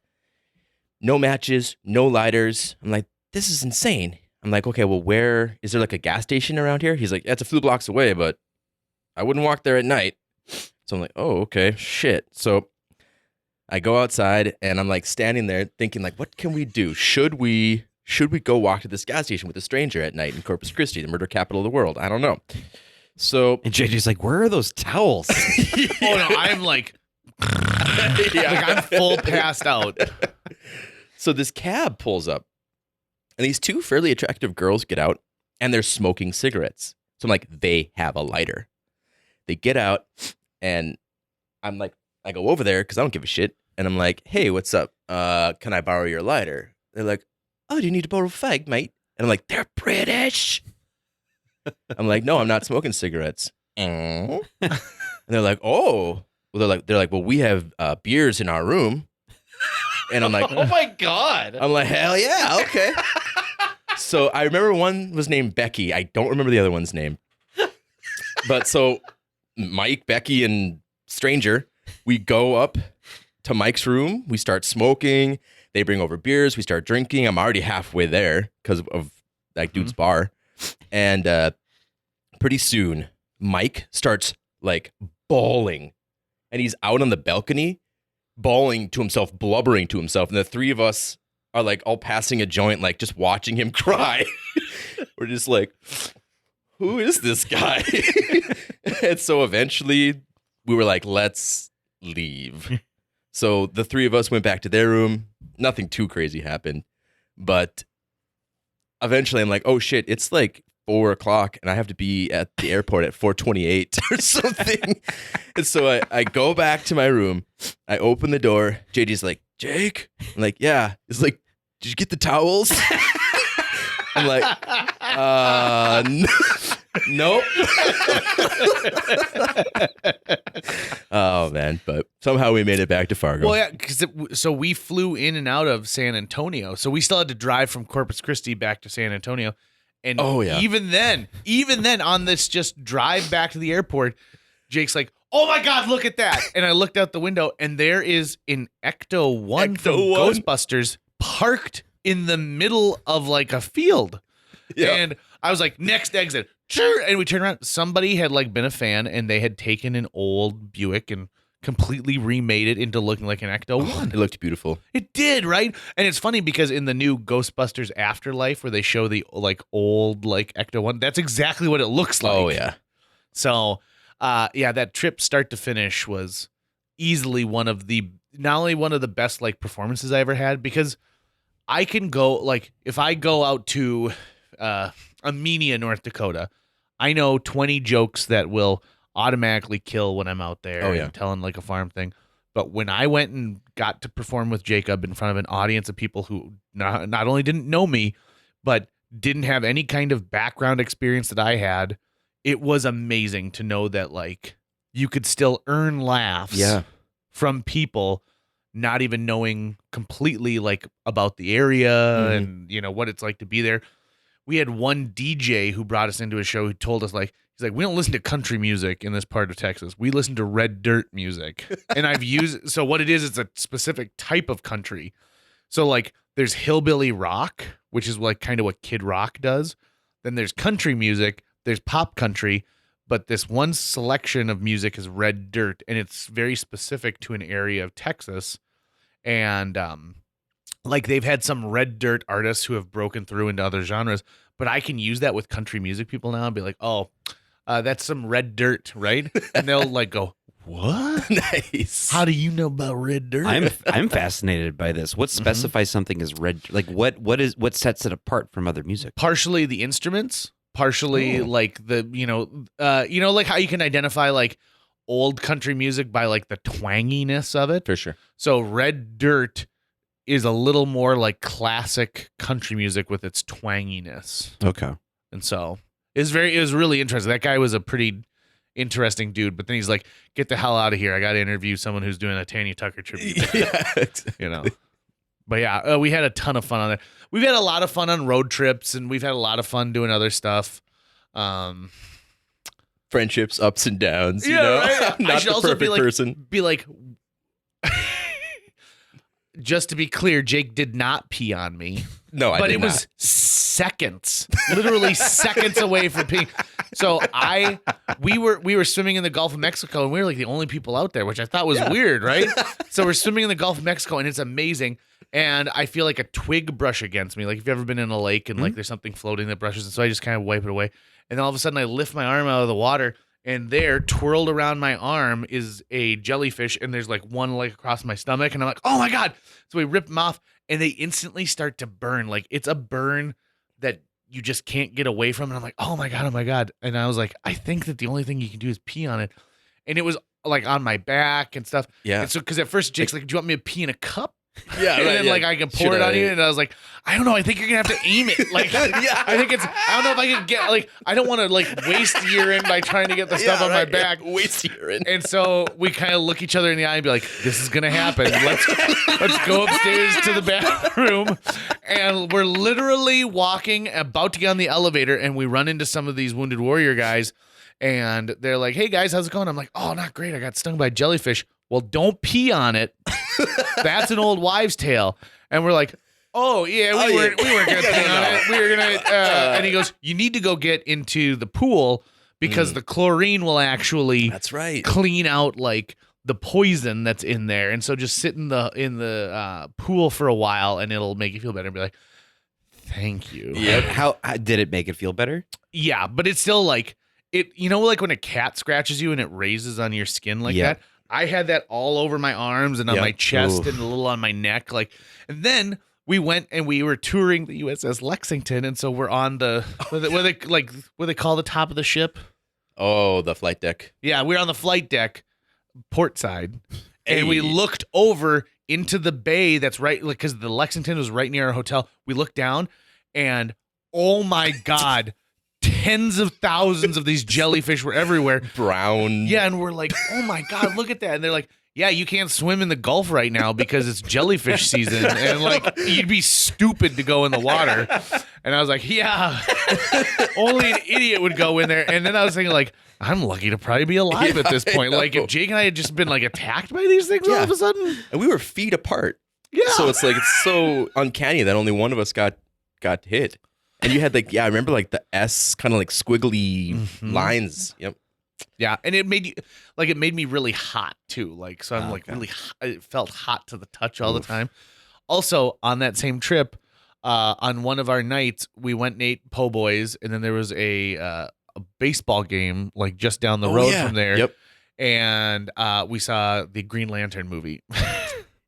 No matches, no lighters. I'm like, this is insane. I'm like, okay, well, where is there like a gas station around here? He's like, yeah, it's a few blocks away, but I wouldn't walk there at night. So I'm like, oh, okay, shit. So I go outside, and I'm like standing there thinking, like, what can we do? Should we go walk to this gas station with a stranger at night in Corpus Christi, the murder capital of the world? I don't know. So And JJ's like, where are those towels? Oh no, I'm like, I'm full passed out. So this cab pulls up, and these 2 fairly attractive girls get out, and they're smoking cigarettes. So I'm like, they have a lighter. They get out, and I'm like, I go over there because I don't give a shit. And I'm like, hey, what's up? Can I borrow your lighter? They're like, oh, do you need to borrow a fag, mate? And I'm like, they're British. I'm like, no, I'm not smoking cigarettes. And they're like, oh. Well, they're like, well, we have beers in our room. And I'm like, oh my God. I'm like, hell yeah, okay. So I remember one was named Becky. I don't remember the other one's name. But so Mike, Becky, and stranger, we go up to Mike's room. We start smoking. They bring over beers. We start drinking. I'm already halfway there because of that dude's bar. And pretty soon, Mike starts like bawling. And he's out on the balcony, bawling to himself, blubbering to himself. And the 3 of us are like all passing a joint, like just watching him cry. We're just like, who is this guy? And so eventually we were like, let's leave. So the 3 of us went back to their room. Nothing too crazy happened. But eventually I'm like, oh shit, it's like 4:00 and I have to be at the airport at 4:28 or something. And so I go back to my room. I open the door. JD's like, Jake? I'm like, yeah. He's like, did you get the towels? I'm like, nope. Oh, man. But somehow we made it back to Fargo. Well, yeah, so we flew in and out of San Antonio. So we still had to drive from Corpus Christi back to San Antonio. And even then on this just drive back to the airport, Jake's like, oh my God, look at that. And I looked out the window and there is an Ecto-1 from Ghostbusters parked in the middle of like a field. Yeah. And I was like, next exit. Sure. And we turned around. Somebody had like been a fan and they had taken an old Buick and completely remade it into looking like an Ecto-1. It looked beautiful. It did, right? And it's funny because in the new Ghostbusters Afterlife where they show the like old like Ecto-1, that's exactly what it looks like. Oh, yeah. So, that trip start to finish was easily not only one of the best like performances I ever had, because I can go, like, if I go out to Amenia, North Dakota, I know 20 jokes that will automatically kill when I'm out there and telling like a farm thing. But when I went and got to perform with Jacob in front of an audience of people who not only didn't know me, but didn't have any kind of background experience that I had, it was amazing to know that like you could still earn laughs from people not even knowing completely like about the area and you know what it's like to be there. We had one DJ who brought us into a show who told us like, he's like, we don't listen to country music in this part of Texas. We listen to red dirt music. And so what it is, it's a specific type of country. So like there's hillbilly rock, which is like kind of what Kid Rock does. Then there's country music, there's pop country, but this one selection of music is red dirt, and it's very specific to an area of Texas. And like they've had some red dirt artists who have broken through into other genres, but I can use that with country music people now and be like, oh, that's some red dirt, right? And they'll like go, what? Nice. How do you know about red dirt? I'm fascinated by this. What specifies something as red? Like what sets it apart from other music? Partially the instruments, partially like the like how you can identify like old country music by like the twanginess of it. For sure. So red dirt is a little more like classic country music with its twanginess. Okay. And so it was really interesting. That guy was a pretty interesting dude, but then he's like, get the hell out of here. I got to interview someone who's doing a Tanya Tucker tribute. You know. But yeah, we had a ton of fun on there. We've had a lot of fun on road trips, and we've had a lot of fun doing other stuff. Friendships, ups and downs, you Yeah, know? right. Not the perfect person. Be like, just to be clear, Jake did not pee on me. No, I but did it not. was seconds, literally seconds away from peeing. So we were swimming in the Gulf of Mexico, and we were like the only people out there, which I thought was weird, right? So we're swimming in the Gulf of Mexico, and it's amazing. And I feel like a twig brush against me. Like if you've ever been in a lake and like there's something floating that brushes, and so I just kind of wipe it away. And then all of a sudden I lift my arm out of the water, and there, twirled around my arm, is a jellyfish, and there's like one like across my stomach, and I'm like, oh my God. So we rip them off, and they instantly start to burn. Like it's a burn that you just can't get away from. And I'm like, oh my God. And I was like, I think that the only thing you can do is pee on it. And it was like on my back and stuff. Yeah. And so, because at first Jake's like, do you want me to pee in a cup? Yeah, and right, then like I can pour it on you, and I was like, I don't know. I think you're gonna have to aim it. Like, I think it's. I don't know if I can get like. I don't want to like waste urine by trying to get the stuff on my back. Waste urine. And so we kind of look each other in the eye and be like, this is gonna happen. Let's go upstairs to the bathroom, and we're literally walking, about to get on the elevator, and we run into some of these Wounded Warrior guys, and they're like, hey guys, how's it going? I'm like, oh, not great. I got stung by a jellyfish. Well, don't pee on it. That's an old wives' tale. And we're like, oh yeah, we weren't gonna pee on it. We were gonna. And he goes, you need to go get into the pool because the chlorine will actually That's right. clean out like the poison that's in there. And so just sit in the pool for a while, and it'll make you feel better. And be like, thank you. Yep. How did it make it feel better? Yeah, but it's still like it. You know, like when a cat scratches you and it raises on your skin like that. I had that all over my arms and on my chest and a little on my neck. Like, and then we went and we were touring the USS Lexington, and so we're on the what they call the top of the ship. Oh, the flight deck. Yeah, we're on the flight deck, port side, and we Hey. looked over into the bay that's right, like, because the Lexington was right near our hotel. We looked down, and oh my God, tens of thousands of these jellyfish were everywhere. Brown. Yeah, and we're like, oh my God, look at that. And they're like, yeah, you can't swim in the Gulf right now because it's jellyfish season. And like, you'd be stupid to go in the water. And I was like, yeah, only an idiot would go in there. And then I was thinking, like, I'm lucky to probably be alive at this point. Like, if Jake and I had just been like attacked by these things all Yeah. of a sudden. And we were feet apart. Yeah. So it's like, it's so uncanny that only one of us got hit. And you had like, yeah, I remember like the S kind of like squiggly lines. Yep. Yeah, and it made me really hot too. Like, so I'm like Okay. really hot. It felt hot to the touch all the time. Also, on that same trip, on one of our nights, we went and ate po' boys, and then there was a baseball game like just down the road from there. Yep. And we saw the Green Lantern movie,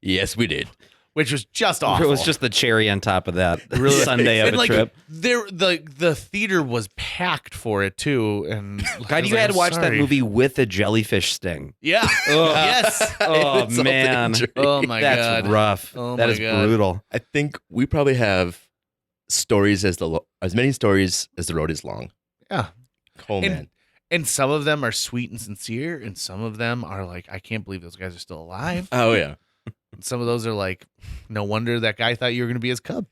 Yes, we did. which was just awful. It was just the cherry on top of that Really? Sunday of and a like trip. the theater was packed for it too. And I God, was you like, had I'm to watch that sorry. movie with a jellyfish sting. Yeah. Yes. Oh It's all man, injury. Oh my that's God. rough. Oh That my is God. brutal. I think we probably have stories as many stories as the road is long. Yeah. Oh And- man. And some of them are sweet and sincere, and some of them are like, I can't believe those guys are still alive. Oh yeah. And some of those are like, no wonder that guy thought you were going to be his cub.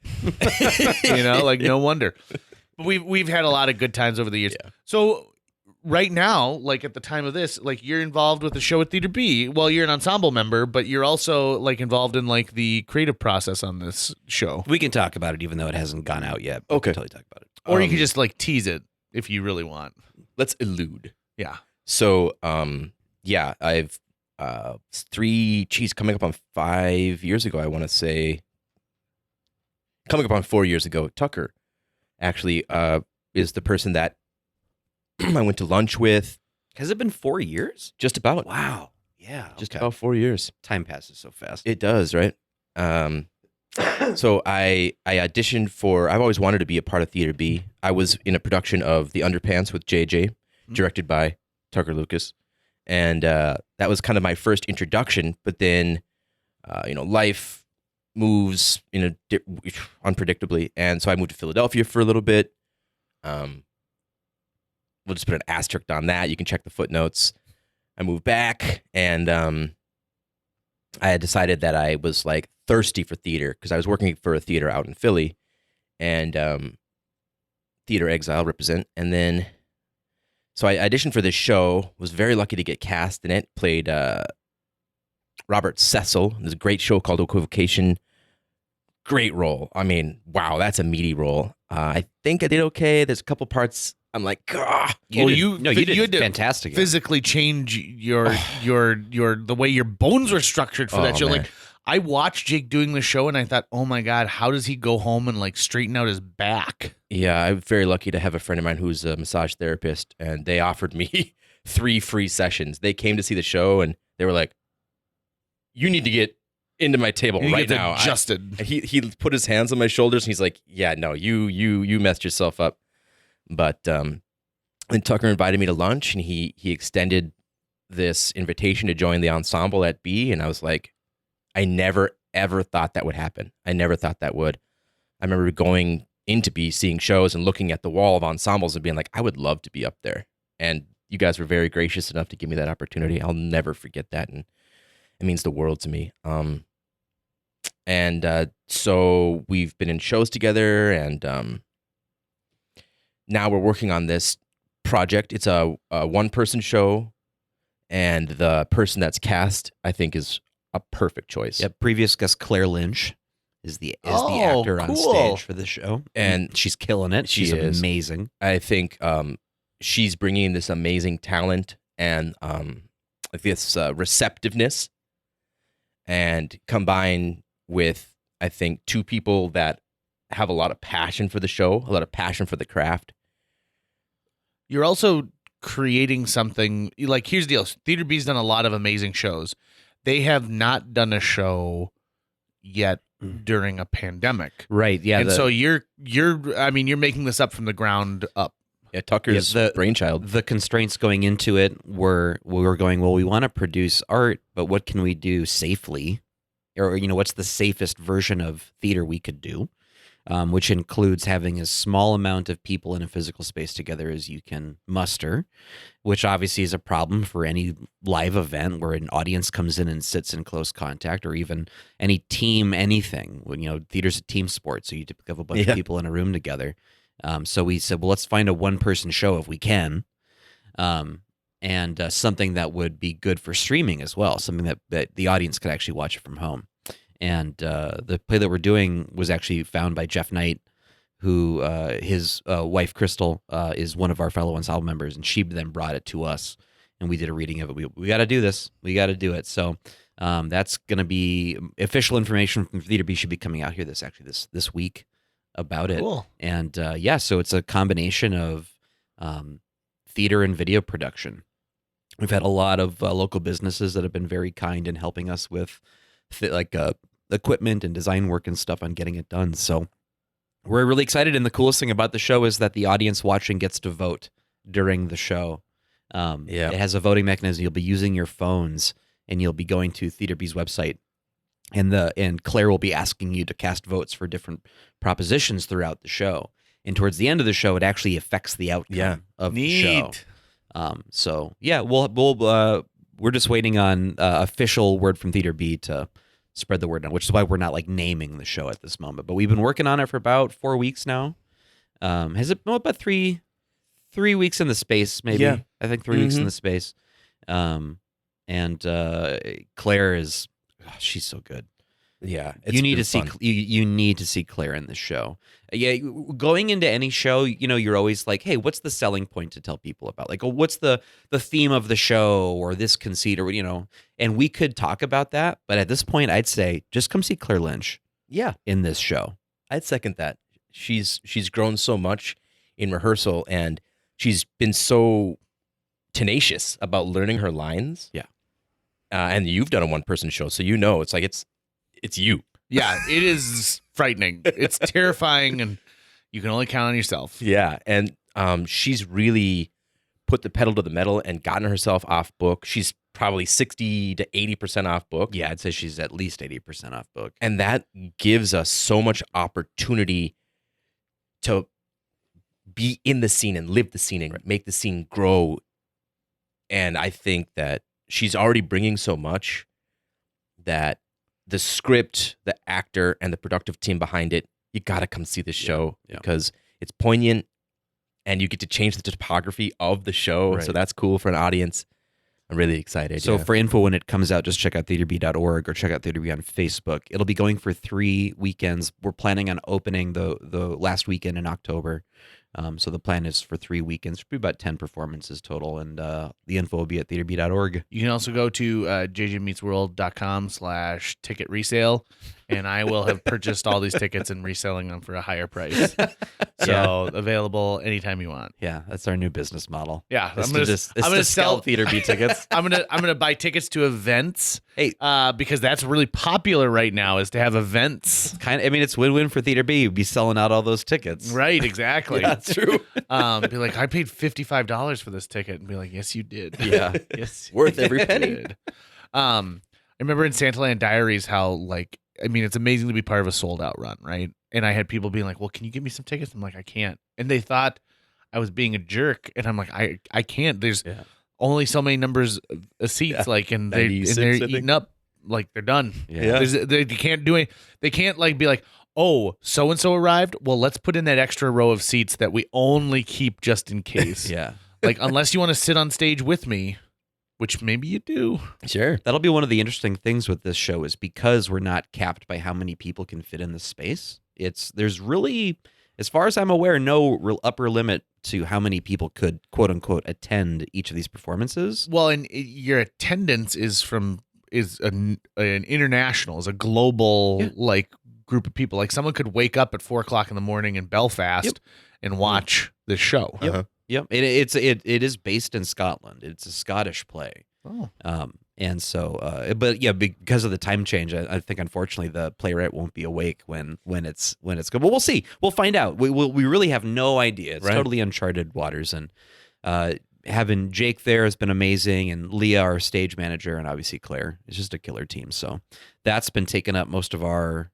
Like no wonder. But we've had a lot of good times over the years. Yeah. So right now, like at the time of this, like you're involved with the show at Theater B. Well, you're an ensemble member, but you're also like involved in like the creative process on this show. We can talk about it, even though it hasn't gone out yet. but we Okay. can totally talk about it. Or you could just like tease it if you really want. Let's elude. Yeah. So, yeah, I've coming up on 5 years ago, I want to say, coming up on 4 years ago, Tucker actually is the person that I went to lunch with. Has it been 4 years? Just about. Wow. Yeah. Just okay. about 4 years. Time passes so fast. It does, right? So I auditioned for, I've always wanted to be a part of Theater B. I was in a production of The Underpants with JJ, directed by Tucker Lucas. And that was kind of my first introduction. But then, life moves unpredictably. And so I moved to Philadelphia for a little bit. We'll just put an asterisk on that. You can check the footnotes. I moved back, and I had decided that I was like thirsty for theater because I was working for a theater out in Philly, and Theater Exile represent. And then, so I auditioned for this show. Was very lucky to get cast in it. Played Robert Cecil. There's a great show called Equivocation. Great role. I mean, wow, that's a meaty role. I think I did okay. There's a couple parts I'm like, ah. You did had to fantastic. physically change your the way your bones were structured for that Oh, show. man. Like I watched Jake doing the show and I thought, oh my God, how does he go home and like straighten out his back? Yeah, I'm very lucky to have a friend of mine who's a massage therapist, and they offered me 3 free sessions. They came to see the show, and they were like, "You need to get into my table You right get now." adjusted. And he put his hands on my shoulders, and he's like, "Yeah, no, you messed yourself up." But then Tucker invited me to lunch, and he extended this invitation to join the ensemble at B, and I was like, I never ever thought that would happen. I never thought that would. I remember going into B, seeing shows and looking at the wall of ensembles and being like, I would love to be up there. And you guys were very gracious enough to give me that opportunity. I'll never forget that, and it means the world to me. So we've been in shows together, and now we're working on this project. It's a one-person show, and the person that's cast, I think, is a perfect choice. Yep. Previous guest Claire Lynch is the Oh, actor on cool. stage for the show, And she's killing it. she She's is. amazing. I think she's bringing this amazing talent and this receptiveness, and combined with, I think, 2 people that have a lot of passion for the show, a lot of passion for the craft. You're also creating something like, here's the deal. Theater B's done a lot of amazing shows. They have not done a show yet during a pandemic. Right. Yeah. And so you're making this up from the ground up. Yeah, Tucker's brainchild. The constraints going into it were going, well, we want to produce art, but what can we do safely? Or, what's the safest version of theater we could do? Which includes having as small amount of people in a physical space together as you can muster, which obviously is a problem for any live event where an audience comes in and sits in close contact, or even any team, anything. Theater's a team sport, so you typically have a bunch of people in a room together. So we said, well, let's find a one-person show if we can, and something that would be good for streaming as well, something that the audience could actually watch it from home. And the play that we're doing was actually found by Jeff Knight, who his wife, Crystal, is one of our fellow Ensemble members, and she then brought it to us, and we did a reading of it. We got to do this. We got to do it. So that's going to be official information from Theater B should be coming out here this week about it. Cool. And so it's a combination of theater and video production. We've had a lot of local businesses that have been very kind in helping us with equipment and design work and stuff on getting it done. So we're really excited. And the coolest thing about the show is that the audience watching gets to vote during the show. It has a voting mechanism. You'll be using your phones, and you'll be going to Theater B's website, and Claire will be asking you to cast votes for different propositions throughout the show. And towards the end of the show, it actually affects the outcome of the show. We're just waiting on official word from Theater B to spread the word now, which is why we're not naming the show at this moment. But we've been working on it for about 4 weeks now. Has it been about three weeks in the space? Maybe I think 3 weeks in the space. And Claire is. She's so good. Yeah, you need to see you need to see Claire in the show. Yeah, going into any show, you're always like, hey, what's the selling point to tell people about? What's the theme of the show, or this conceit, or and we could talk about that. But at this point, I'd say just come see Claire Lynch. Yeah, in this show, I'd second that. She's grown so much in rehearsal, and she's been so tenacious about learning her lines. Yeah. And you've done a one-person show, so it's you. Yeah, it is frightening. It's terrifying, and you can only count on yourself. Yeah, and she's really put the pedal to the metal and gotten herself off book. She's probably 60 to 80% off book. Yeah, I'd say she's at least 80% off book. And that gives us so much opportunity to be in the scene and live the scene and make the scene grow. And I think that she's already bringing so much that the script, the actor, and the productive team behind it, you got to come see the show because it's poignant and you get to change the topography of the show. Right. So that's cool for an audience. I'm really excited. So for info when it comes out, just check out theaterb.org or check out Theater B on Facebook. It'll be going for 3 weekends. We're planning on opening the last weekend in October. So the plan is for 3 weekends, probably about 10 performances total, and the info will be at theaterb.org. You can also go to jjmeetsworld.com/ticket resale, and I will have purchased all these tickets and reselling them for a higher price. So available anytime you want. Yeah, that's our new business model. Yeah, I'm gonna sell Theater B tickets. I'm gonna buy tickets to events. Hey, because that's really popular right now is to have events. It's win-win for Theater B. You'd be selling out all those tickets. Right, exactly. Yeah, that's true. Be like, I paid $55 for this ticket, and be like, yes, you did. Yeah, yes, worth every penny. I remember in Santaland Diaries how it's amazing to be part of a sold out run, right? And I had people being like, well, can you give me some tickets? I'm like, I can't. And they thought I was being a jerk, and I'm like, I can't. There's only so many numbers of seats, and they're eating up, they're done. Yeah, they can't do it. They can't be like, oh, so and so arrived. Well, let's put in that extra row of seats that we only keep just in case. Yeah, unless you want to sit on stage with me, which maybe you do. Sure, that'll be one of the interesting things with this show is because we're not capped by how many people can fit in the space. There's really, as far as I'm aware, no real upper limit to how many people could quote unquote attend each of these performances. Well, and your attendance is an international, is a global group of people. Someone could wake up at 4:00 in the morning in Belfast and watch this show. Yep. It is based in Scotland. It's a Scottish play. Oh. And so, but yeah, because of the time change, I think unfortunately the playwright won't be awake when it's good. But we'll see. We'll find out. We really have no idea. It's Right. totally uncharted waters. And having Jake there has been amazing, and Leah, our stage manager, and obviously Claire. It's just a killer team. So that's been taking up most of our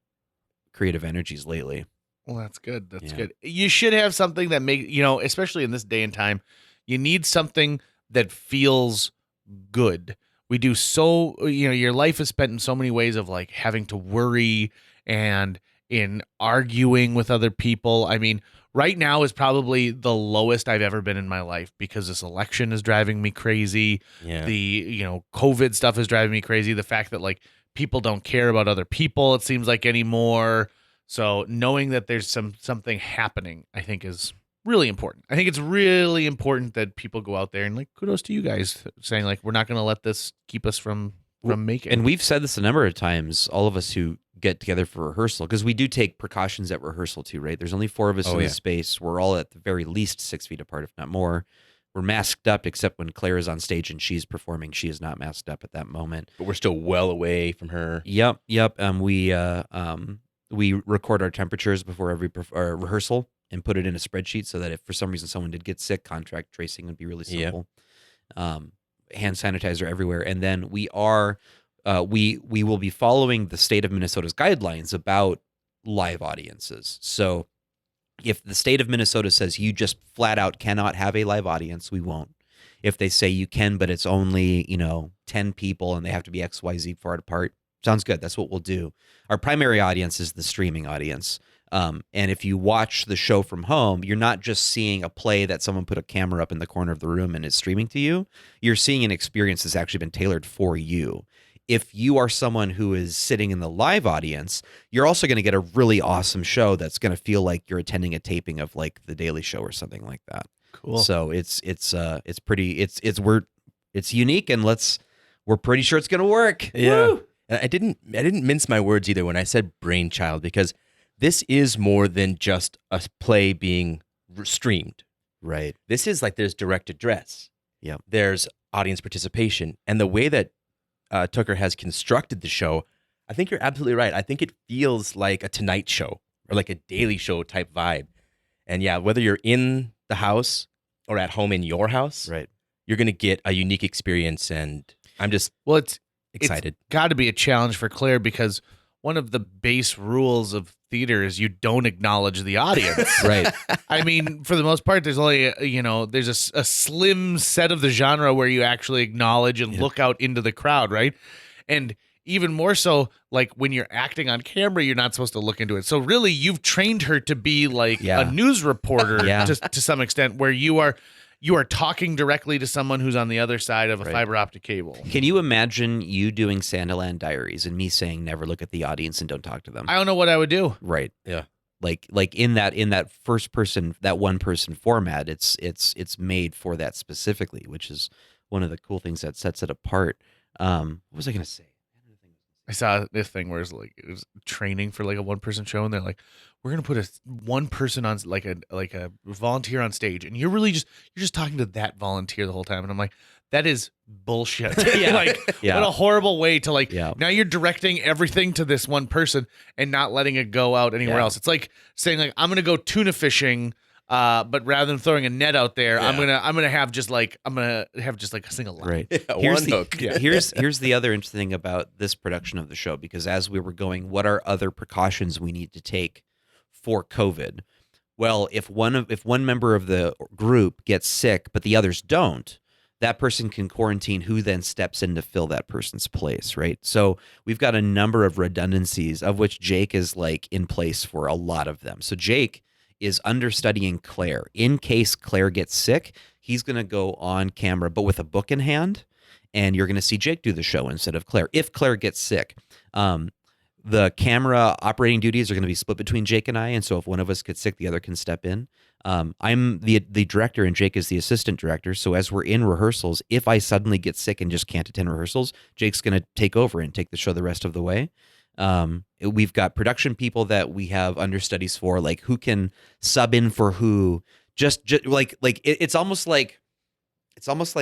creative energies lately. Well, that's good. That's Yeah. good. You should have something that especially in this day and time, you need something that feels good. We do your life is spent in so many ways of like having to worry and in arguing with other people. I mean, right now is probably the lowest I've ever been in my life because this election is driving me crazy. Yeah. The, COVID stuff is driving me crazy. The fact that like people don't care about other people, it seems like anymore. So knowing that there's something happening, I think is really important. I think it's really important that people go out there and like kudos to you guys saying like we're not going to let this keep us from making. And we've said this a number of times, all of us who get together for rehearsal, because we do take precautions at rehearsal too, right? There's only 4 of us in the space. We're all at the very least 6 feet apart, if not more. We're masked up, except when Claire is on stage and she's performing. She is not masked up at that moment. But we're still well away from her. Yep. We record our temperatures before every rehearsal and put it in a spreadsheet so that if for some reason someone did get sick, contact tracing would be really simple. Hand sanitizer everywhere. And then we will be following the state of Minnesota's guidelines about live audiences. So if the state of Minnesota says you just flat out cannot have a live audience, we won't. If they say you can, but it's only, 10 people and they have to be XYZ far apart, sounds good. That's what we'll do. Our primary audience is the streaming audience. And if you watch the show from home, you're not just seeing a play that someone put a camera up in the corner of the room and is streaming to you. You're seeing an experience that's actually been tailored for you. If you are someone who is sitting in the live audience, you're also going to get a really awesome show that's going to feel like you're attending a taping of like The Daily Show or something like that. Cool. So it's unique, and we're pretty sure it's going to work. Yeah. Woo! And I didn't mince my words either when I said brainchild, because this is more than just a play being streamed. Right. This is like there's direct address. Yep. There's audience participation. And the way that Tucker has constructed the show, I think you're absolutely right. I think it feels like a Tonight Show or like a Daily Show type vibe. And yeah, whether you're in the house or at home in your house, Right. you're going to get a unique experience. And I'm just it's excited. Got to be a challenge for Claire because one of the base rules of theater is you don't acknowledge the audience. Right. I mean, for the most part, there's only, there's a slim set of the genre where you actually acknowledge and look out into the crowd, right? And even more so, like when you're acting on camera, you're not supposed to look into it. So really, you've trained her to be like a news reporter to some extent, where you are talking directly to someone who's on the other side of a fiber optic cable. Can you imagine you doing Santaland Diaries and me saying never look at the audience and don't talk to them? I don't know what I would do. Right. Yeah. Like in that first person, that one person format, it's made for that specifically, which is one of the cool things that sets it apart. What was I going to say? I saw this thing where it was training for like a 1-person show, and they're like, "We're gonna put one person on like a volunteer on stage, and you're just talking to that volunteer the whole time." And I'm like, "That is bullshit." What a horrible way to now you're directing everything to this one person and not letting it go out anywhere else. It's like saying like, "I'm gonna go tuna fishing." But rather than throwing a net out there, I'm gonna have just like a single line. Right. Yeah, Here's one the, hook. Here's the other interesting thing about this production of the show, because as we were going, what are other precautions we need to take for COVID? Well, if one member of the group gets sick but the others don't, that person can quarantine, who then steps in to fill that person's place, right? So we've got a number of redundancies, of which Jake is like in place for a lot of them. So Jake is understudying Claire. In case Claire gets sick, he's going to go on camera, but with a book in hand, and you're going to see Jake do the show instead of Claire. If Claire gets sick, the camera operating duties are going to be split between Jake and I, and so if one of us gets sick, the other can step in. I'm the director, and Jake is the assistant director, so as we're in rehearsals, if I suddenly get sick and just can't attend rehearsals, Jake's going to take over and take the show the rest of the way. We've got production people that we have understudies for, like who can sub in for who. Just like it's almost like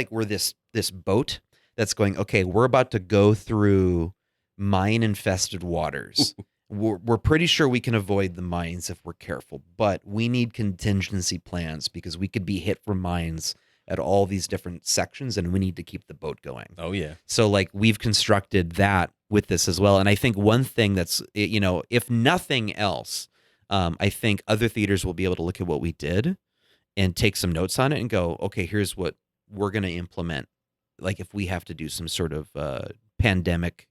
we're this boat that's going, okay, we're about to go through mine infested waters. We're pretty sure we can avoid the mines if we're careful, but we need contingency plans because we could be hit from mines at all these different sections, and we need to keep the boat going. Oh yeah. So like we've constructed that with this as well. And I think one thing that's, if nothing else, I think other theaters will be able to look at what we did and take some notes on it and go, okay, here's what we're going to implement. Like if we have to do some sort of pandemic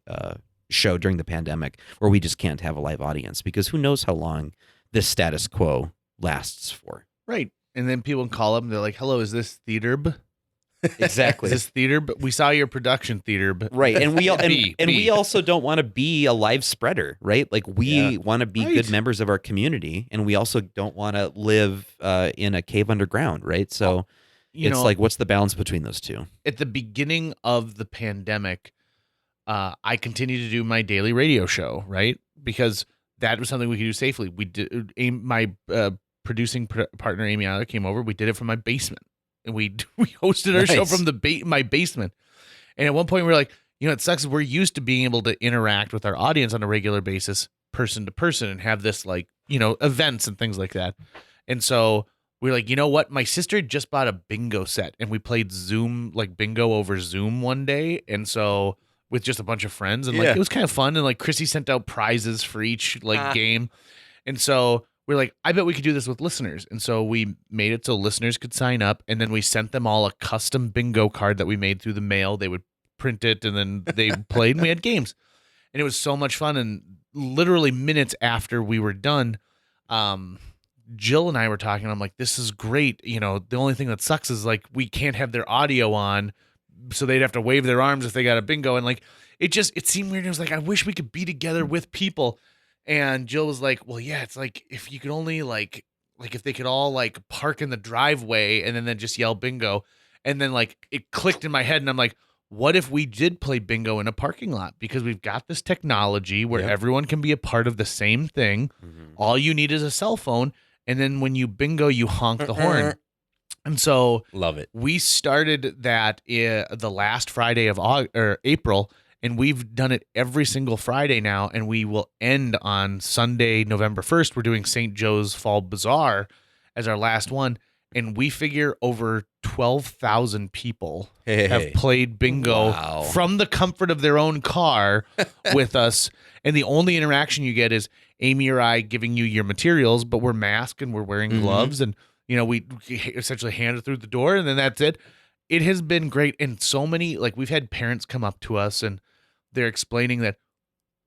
show during the pandemic where we just can't have a live audience, because who knows how long this status quo lasts for. Right. And then people call up and they're like, hello, is this theater? Exactly. Is this theater? But we saw your production theater. Right. And we all, B. we also don't want to be a live spreader, right? Like we want to be good members of our community, and we also don't want to live in a cave underground, right? So it's like, what's the balance between those two? At the beginning of the pandemic, I continued to do my daily radio show, right? Because that was something we could do safely. We did. My producing partner, Amy Aller, came over. We did it from my basement. And we hosted our show from my basement. And at one point we were like, it sucks. We're used to being able to interact with our audience on a regular basis, person to person, and have this events and things like that. And so we were like, you know what? My sister just bought a bingo set, and we played Zoom, like bingo over Zoom one day. And so with just a bunch of friends, and it was kind of fun. And like Chrissy sent out prizes for each game. And so we're like, I bet we could do this with listeners. And so we made it so listeners could sign up, and then we sent them all a custom bingo card that we made through the mail. They would print it, and then they played, and we had games. And it was so much fun. And literally minutes after we were done, Jill and I were talking. I'm like, this is great. The only thing that sucks is like we can't have their audio on, so they'd have to wave their arms if they got a bingo. And like it seemed weird. It was like, I wish we could be together with people. And Jill was like, well, yeah, it's like if you could only like if they could all like park in the driveway and then just yell bingo. And then like it clicked in my head, and I'm like, what if we did play bingo in a parking lot? Because we've got this technology where everyone can be a part of the same thing. Mm-hmm. All you need is a cell phone. And then when you bingo, you honk the horn. And so love it. We started that the last Friday of April. And we've done it every single Friday now, and we will end on Sunday, November 1st. We're doing St. Joe's Fall Bazaar as our last one, and we figure over 12,000 people have played bingo from the comfort of their own car with us. And the only interaction you get is Amy or I giving you your materials, but we're masked and we're wearing gloves, and we essentially hand it through the door, and then that's it. It has been great, and so many, like, we've had parents come up to us and they're explaining that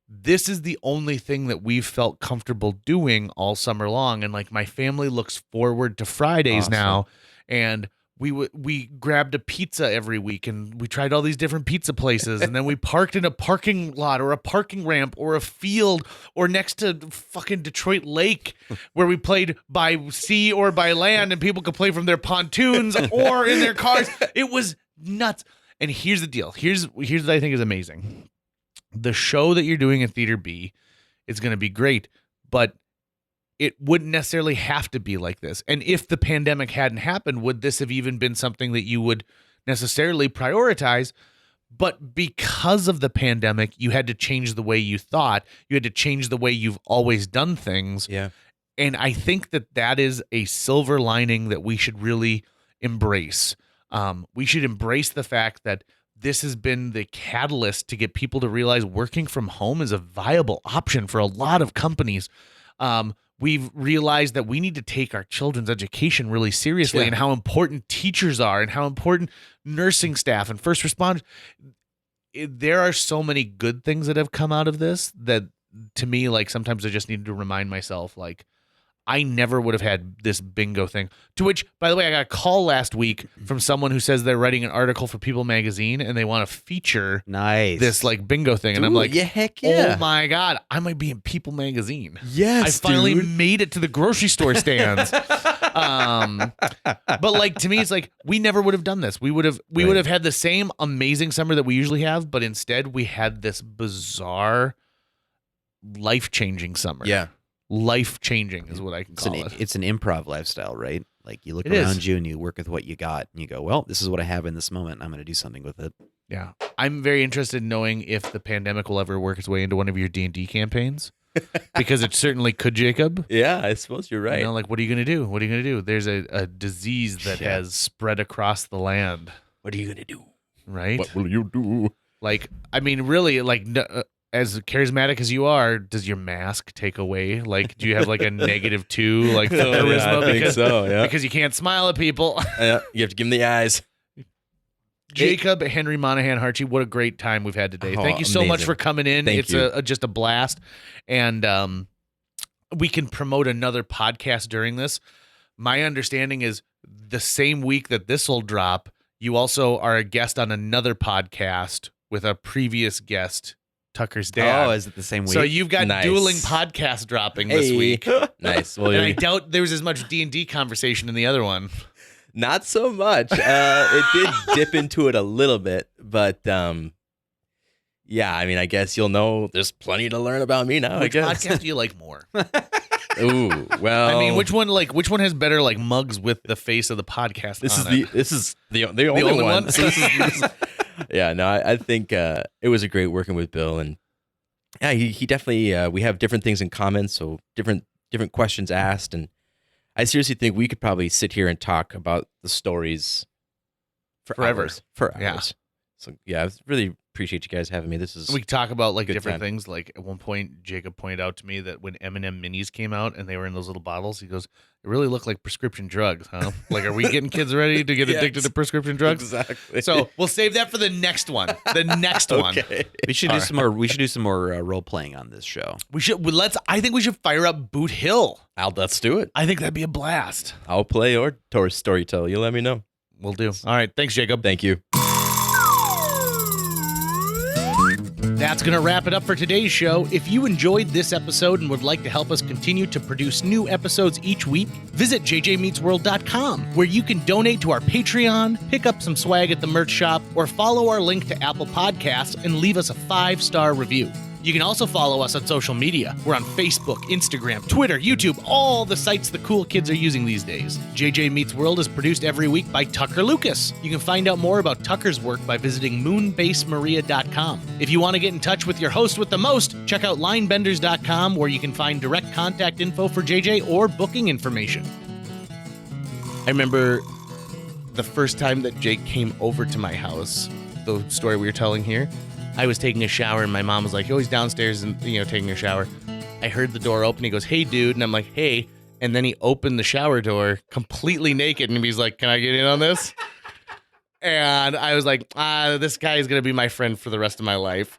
this is the only thing that we've felt comfortable doing all summer long. And like my family looks forward to Fridays now. And we grabbed a pizza every week, and we tried all these different pizza places. And then we parked in a parking lot or a parking ramp or a field or next to fucking Detroit Lake, where we played by sea or by land, and people could play from their pontoons or in their cars. It was nuts. And here's the deal. Here's what I think is amazing. The show that you're doing at Theater B is going to be great, but it wouldn't necessarily have to be like this. And if the pandemic hadn't happened, would this have even been something that you would necessarily prioritize? But because of the pandemic, you had to change the way you thought. You had to change the way you've always done things. Yeah. And I think that is a silver lining that we should really embrace. We should embrace the fact that this has been the catalyst to get people to realize working from home is a viable option for a lot of companies. We've realized that we need to take our children's education really seriously, and how important teachers are, and how important nursing staff and first responders. There are so many good things that have come out of this that, to me, like, sometimes I just need to remind myself, like, I never would have had this bingo thing. To which, by the way, I got a call last week from someone who says they're writing an article for People Magazine, and they want to feature this like bingo thing. And I'm like, heck yeah. Oh my God, I might be in People Magazine. Yes, I finally made it to the grocery store stands. But like, to me, it's like, we never would have done this. We would have had the same amazing summer that we usually have, but instead we had this bizarre, life-changing summer. Yeah. Life-changing is what I can call it. It's an improv lifestyle, right? Like, you look around you and you work with what you got, and you go, well, this is what I have in this moment, and I'm going to do something with it. Yeah. I'm very interested in knowing if the pandemic will ever work its way into one of your D&D campaigns. Because it certainly could, Jacob. Yeah, I suppose you're right. You know, like, what are you going to do? What are you going to do? There's a disease that Yeah. has spread across the land. What are you gonna do? Right? What will you do? Like, I mean, really, like, as charismatic as you are, does your mask take away? Like, do you have like a -2, like, for charisma? Yeah, I think so. Yeah. Because you can't smile at people. Yeah, you have to give them the eyes. Jacob, Henry, Monahan, Hartje, what a great time we've had today. Oh, Thank you so much amazing. for coming in. Thank It's you. just a blast. And we can promote another podcast during this. My understanding is the same week that this will drop, you also are a guest on another podcast with a previous guest, Tucker's dad. Oh, is it the same week? So you've got Nice. dueling podcast dropping this Hey. week. Nice. Well, And I doubt there was as much D&D conversation in the other one. not so much. It did dip into it a little bit, but yeah. I mean, I guess you'll know. There's plenty to learn about me now. I Which guess. podcast do you like more? Ooh, well. I mean, which one has better like mugs with the face of the podcast This on is it? this is the only only one. one? So this is- yeah, no, I think it was a great working with Bill, and yeah, he definitely we have different things in common, so different questions asked, and I seriously think we could probably sit here and talk about the stories Forever. for Yeah. hours. So yeah, I really appreciate you guys having me. This is We talk about like Good different time. things. Like at one point, Jacob pointed out to me that when M&M minis came out and they were in those little bottles, he goes, "It really looked like prescription drugs, huh? Like, are we getting kids ready to get Yes. addicted to prescription drugs?" exactly. So we'll save that for the next one. The next one. okay. we should do some more. We should do some more role playing on this show. I think we should fire up Boot Hill. Let's do it. I think that'd be a blast. I'll play or storytell. You let me know. We'll do. All right. Thanks, Jacob. Thank you. That's going to wrap it up for today's show. If you enjoyed this episode and would like to help us continue to produce new episodes each week, visit jjmeetsworld.com, where you can donate to our Patreon, pick up some swag at the merch shop, or follow our link to Apple Podcasts and leave us a 5-star review. You can also follow us on social media. We're on Facebook, Instagram, Twitter, YouTube, all the sites the cool kids are using these days. JJ Meets World is produced every week by Tucker Lucas. You can find out more about Tucker's work by visiting moonbasemaria.com. If you want to get in touch with your host with the most, check out linebenders.com, where you can find direct contact info for JJ or booking information. I remember the first time that Jake came over to my house, the story we were telling here. I was taking a shower and my mom was like, "Oh, he's downstairs and taking a shower." I heard the door open. He goes, "Hey, dude," and I'm like, "Hey," and then he opened the shower door completely naked and he's like, "Can I get in on this?" And I was like, "This guy is gonna be my friend for the rest of my life."